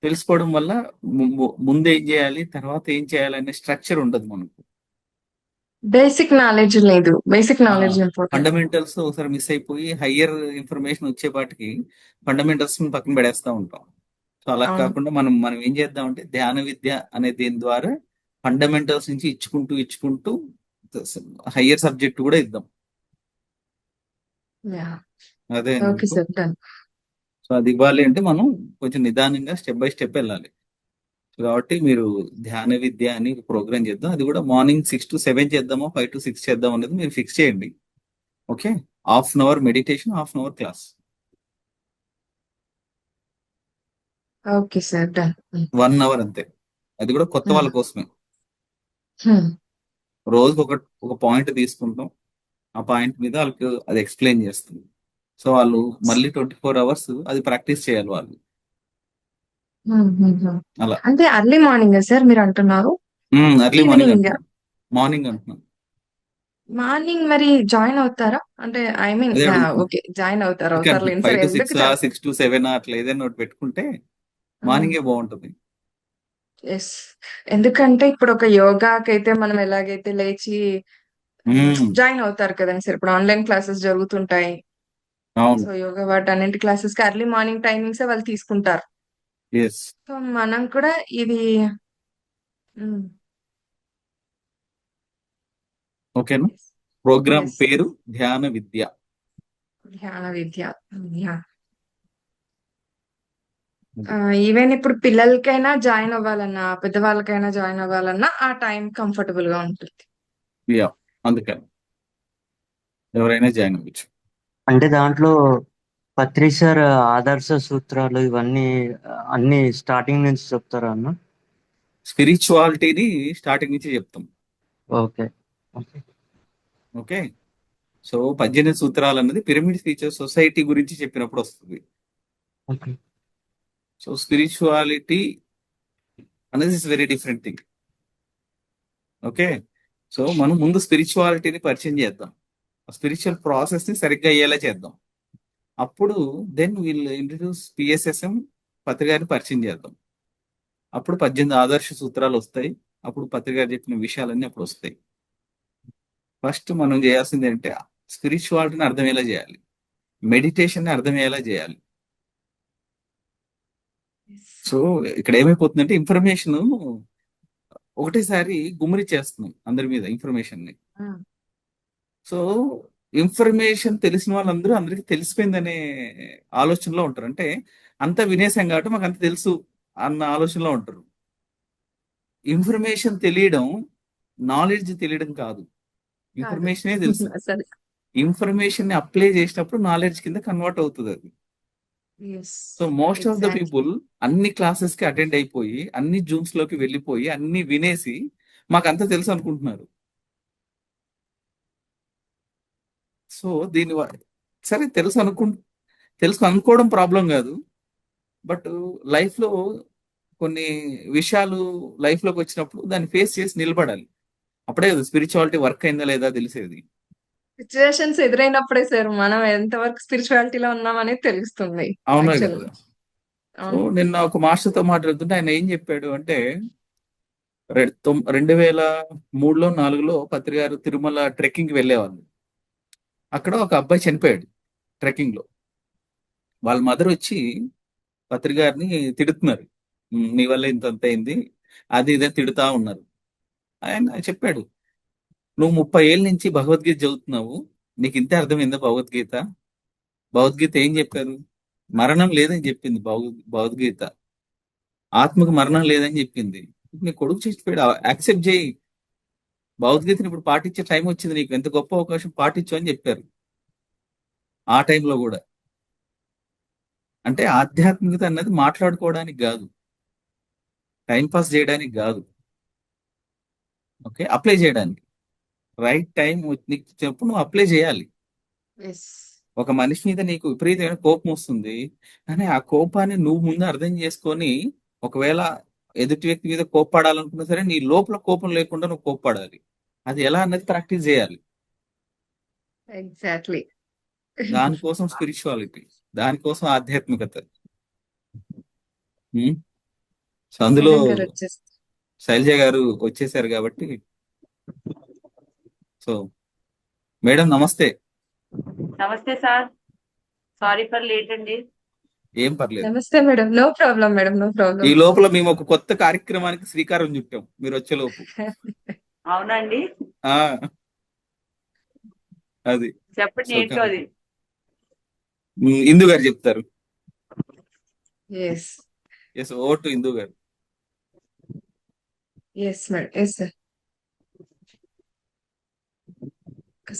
తెలిసిపోవడం వల్ల ముందు ఏం చేయాలి, తర్వాత ఏం చేయాలి అనే స్ట్రక్చర్ ఉండదు మనకు. బేసిక్ నాలెడ్జ్ లేదు. Basic knowledge important. ఫండమెంటల్స్ ఒకసారి మిస్ అయిపోయి హయ్యర్ ఇన్ఫర్మేషన్ వచ్చేపాటికి ఫండమెంటల్స్ పక్కన పెడేస్తూ ఉంటాం. సో అలా అవును. కాకుండా మనం మనం ఏం చేద్దామంటే ధ్యాన విద్య అనే దీని ద్వారా ఫండమెంటల్స్ నుంచి ఇచ్చుకుంటూ హయ్యర్ సబ్జెక్ట్ కూడా ఇద్దాం. అదే ఓకే సార్, డన్. సో అది ఇవ్వాలి అంటే మనం కొంచెం నిదానంగా స్టెప్ బై స్టెప్ వెళ్ళాలి. కాబట్టి మీరు ధ్యాన విద్య అని ప్రోగ్రామ్ చేద్దాం. అది కూడా మార్నింగ్ 6 to 7 చేద్దామా, 5 to 6 చేద్దాం అనేది మీరు ఫిక్స్ చేయండి. Okay, ½ an hour meditation, ½ an hour class. Okay sir, done. 1 hour అంతే. అది కూడా కొత్త వాళ్ళ కోసమే. Hmm. రోజుకి ఒక పాయింట్ తీసుకుంటాం. ఆ పాయింట్ మీద వాళ్ళకి అది ఎక్స్ప్లెయిన్ చేస్తుంది. సో వాళ్ళు మళ్ళీ 24 hours అది ప్రాక్టీస్ చేయాలి వాళ్ళు. అలా అంటే అర్లీ మార్నింగ్ సార్ మీరు అంటున్నారు? ఎర్లీ ఈవినింగ్ మార్నింగ్ అంటున్నాం. మార్నింగ్ మరి జాయిన్ అవుతారా? అంటే ఐ మీన్ అదే అడుగుతున్నా. ఓకే, జాయిన్ అవుతారు. అందుకే అవుతారు లేండి 5 సార్. to 6 ఎందుకు 6 to 7 అట్లా ఏదైనా ఒకటి పెట్టుకుంటే మార్నింగే బాగుంటుంది. ఎస్, ఎందుకంటే ఇప్పుడు ఒక యోగాకైతే మనం ఎలాగైతే లేచి జాయిన్ అవుతారు కదండి సార్. ఇప్పుడు ఆన్లైన్ క్లాసెస్ జరుగుతుంటాయి. అవును, సో యోగా వాటన్నింటి క్లాసెస్ కి ఎర్లీ మార్నింగ్ టైమింగ్స్ వాళ్ళు తీసుకుంటారు. ఎస్. సో మనం కూడా ఇది ఓకేనా? ప్రోగ్రామ్ ఎస్, పేరు ధ్యాన విద్య. ధ్యాన విద్య. ఈవెన్ ఇప్పుడు పిల్లలకైనా జాయిన్ అవ్వాలన్నా, పెద్దవాళ్ళకైనా జాయిన్ అవ్వాలన్నా ఆ టైం కంఫర్టబుల్ గా ఉంటుంది. యా, అందుకని ఎవరైనా జాయిన్ అవ్వచ్చు. అంటే దాంట్లో పత్రి సార్ ఆదర్శ సూత్రాలు ఇవన్నీ అన్ని స్టార్టింగ్ నుంచి చెప్తారా అన్న? స్పిరిచువాలిటీని స్టార్టింగ్ నుంచి చెప్తాం. ఓకే. ఓకే, సో 18 సూత్రాలు అన్నది పిరమిడ్ స్పిరిచువల్ సొసైటీ గురించి చెప్పినప్పుడు వస్తుంది. ఓకే. సో స్పిరిచువాలిటీ అనేది is very different thing. Okay, so మనం ముందు స్పిరిచువాలిటీని పరిచయం చేద్దాం, స్పిరిచువల్ ప్రాసెస్ ని సరిగ్గా అయ్యేలా చేద్దాం. అప్పుడు దెన్ వీల్ ఇంట్రడ్యూస్ పిఎస్ఎస్ఎం పత్రికారిని పరిచయం చేద్దాం. అప్పుడు 18 ఆదర్శ సూత్రాలు వస్తాయి. అప్పుడు పత్రికారు చెప్పిన విషయాలన్నీ అప్పుడు వస్తాయి. ఫస్ట్ మనం చేయాల్సింది ఏంటంటే స్పిరిచువాలిటీని అర్థమయ్యేలా చేయాలి, మెడిటేషన్ ని అర్థమయ్యేలా చేయాలి. సో ఇక్కడ ఏమైపోతుందంటే ఇన్ఫర్మేషన్ ఒకటేసారి గుమ్మరి చేస్తున్నాం అందరి మీద ఇన్ఫర్మేషన్ ని. సో ఇన్ఫర్మేషన్ తెలిసిన వాళ్ళందరూ అందరికీ తెలిసిపోయిందనే ఆలోచనలో ఉంటారు. అంటే అంతా వినేసాం కాబట్టి మాకు అంత తెలుసు అన్న ఆలోచనలో ఉంటారు. ఇన్ఫర్మేషన్ తెలియడం నాలెడ్జ్ తెలియడం కాదు, ఇన్ఫర్మేషనే తెలుసు. ఇన్ఫర్మేషన్ ని అప్లై చేసినప్పుడు నాలెడ్జ్ కింద కన్వర్ట్ అవుతుంది అది. So most of the people అన్ని క్లాసెస్ కి అటెండ్ అయిపోయి, అన్ని జూమ్స్ లోకి వెళ్ళిపోయి, అన్ని వినేసి మాకు అంత తెలుసు అనుకుంటున్నారు. సో దీని సరే తెలుసు అనుకోవడం ప్రాబ్లం కాదు. బట్ లైఫ్ లో కొన్ని విషయాలు లైఫ్ లోకి వచ్చినప్పుడు దాన్ని ఫేస్ చేసి నిలబడాలి. అప్పుడే కదా స్పిరిచువాలిటీ వర్క్ అయిందా లేదా తెలిసేది. సిచ్యువేషన్స్ ఎదురైనప్పుడే సార్ మనం ఎంతవరకు స్పిరిచువాలిటీలో ఉన్నామనేది తెలుస్తుంది. అవునా కదా? సో నిన్న ఒక మాస్టర్తో మాట్లాడుతుంటే ఆయన ఏం చెప్పాడు అంటే 2003లో 2004లో పత్రికారు తిరుమల ట్రెక్కింగ్ కి వెళ్ళేవాళ్ళు. అక్కడ ఒక అబ్బాయి చనిపోయాడు ట్రెక్కింగ్ లో. వాళ్ళ మదర్ వచ్చి పత్రికారిని తిడుతున్నారు, నీ వల్ల ఇంత అంత అయింది, అది ఇదే తిడుతా ఉన్నారు. ఆయన చెప్పాడు, నువ్వు 30 ఏళ్ళ నుంచి భగవద్గీత చదువుతున్నావు, నీకు ఇంతే అర్థమైందా భగవద్గీత? భగవద్గీత ఏం చెప్పారు? మరణం లేదని చెప్పింది భగవద్గీత. ఆత్మకు మరణం లేదని చెప్పింది. నీ కొడుకు చచ్చిపోయాడు, యాక్సెప్ట్ చేయి. భగవద్గీతని ఇప్పుడు పాటించే టైం వచ్చింది నీకు, ఎంత గొప్ప అవకాశం, పాటించు అని చెప్పారు ఆ టైంలో కూడా. అంటే ఆధ్యాత్మికత అన్నది మాట్లాడుకోవడానికి కాదు, టైం పాస్ చేయడానికి కాదు, ఓకే, అప్లై చేయడానికి. రైట్ టైం నీకు చెప్పు, నువ్వు అప్లై చేయాలి. ఎస్. ఒక మనిషి మీద నీకు విపరీతమైన కోపం వస్తుంది, కానీ ఆ కోపాన్ని నువ్వు ముందు అర్థం చేసుకొని, ఒకవేళ ఎదుటి వ్యక్తి మీద కోప్పడాలనుకున్నా సరే నీ లోపల కోపం లేకుండా నువ్వు కోప్పడాలి. అది ఎలా అన్నది ప్రాక్టీస్ చేయాలి. ఎగ్జాక్ట్లీ. దానికోసం స్పిరిచువాలిటీ, దానికోసం ఆధ్యాత్మికత. సో అందులో మేడం గారు వచ్చేస్తారు. శైలజ గారు వచ్చేసారు కాబట్టి. సో మేడం నమస్తే. నమస్తే సార్, సారీ ఫర్ లేట్ అండి. ఏం పర్లేదు. నమస్తే madam. No problem madam, no problem. ఈ లోపల మేము ఒక కొత్త కార్యక్రమానికి శ్రీకారం చుట్టాం మీరు వచ్చే లోపు. అవునండి, ఆ అది చెప్పండి సో ఏంటో అది. ఇందు గారు చెప్తారు. Yes. Yes, over to Indu గారు. Yes madam. Yes sir.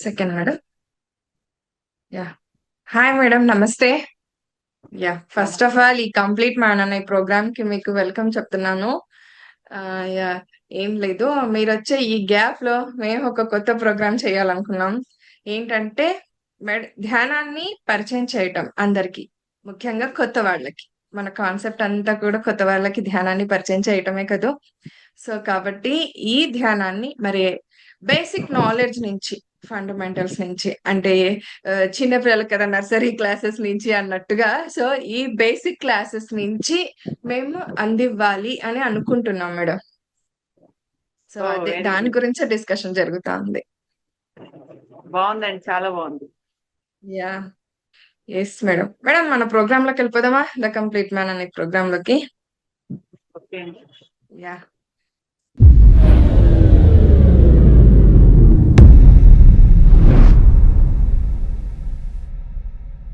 Second madam. Yeah, hi madam, నమస్తే. యా, ఫస్ట్ ఆఫ్ ఆల్ ఈ కంప్లీట్ మ్యాన్ అనే ప్రోగ్రామ్ కి మీకు వెల్కమ్ చెప్తున్నాను. యా, ఏం లేదు, మీరు వచ్చే ఈ గ్యాప్ లో మేము ఒక కొత్త ప్రోగ్రామ్ చేయాలనుకున్నాం. ఏంటంటే ధ్యానాన్ని పరిచయం చేయటం అందరికి, ముఖ్యంగా కొత్త వాళ్ళకి. మన కాన్సెప్ట్ అంతా కూడా కొత్త వాళ్ళకి ధ్యానాన్ని పరిచయం చేయటమే కదా. సో కాబట్టి ఈ ధ్యానాన్ని మరి బేసిక్ నాలెడ్జ్ నుంచి, ఫండమెంటల్స్ నుంచి, అంటే చిన్న పిల్లలు కదా, నర్సరీ క్లాసెస్ నుంచి అన్నట్టుగా, సో ఈ బేసిక్ క్లాసెస్ నుంచి మేము అందివ్వాలి అని అనుకుంటున్నాం మేడం. సో Oh, అదే very దాని good. గురించే డిస్కషన్ జరుగుతా ఉంది. బాగుందండి, చాలా బాగుంది. Yeah, yes madam. మేడం మన ప్రోగ్రామ్ లోకి వెళ్ళిపోదామా, ద కంప్లీట్ మ్యాన్ అనే ప్రోగ్రామ్ లోకి. ఓకే అండి. యా,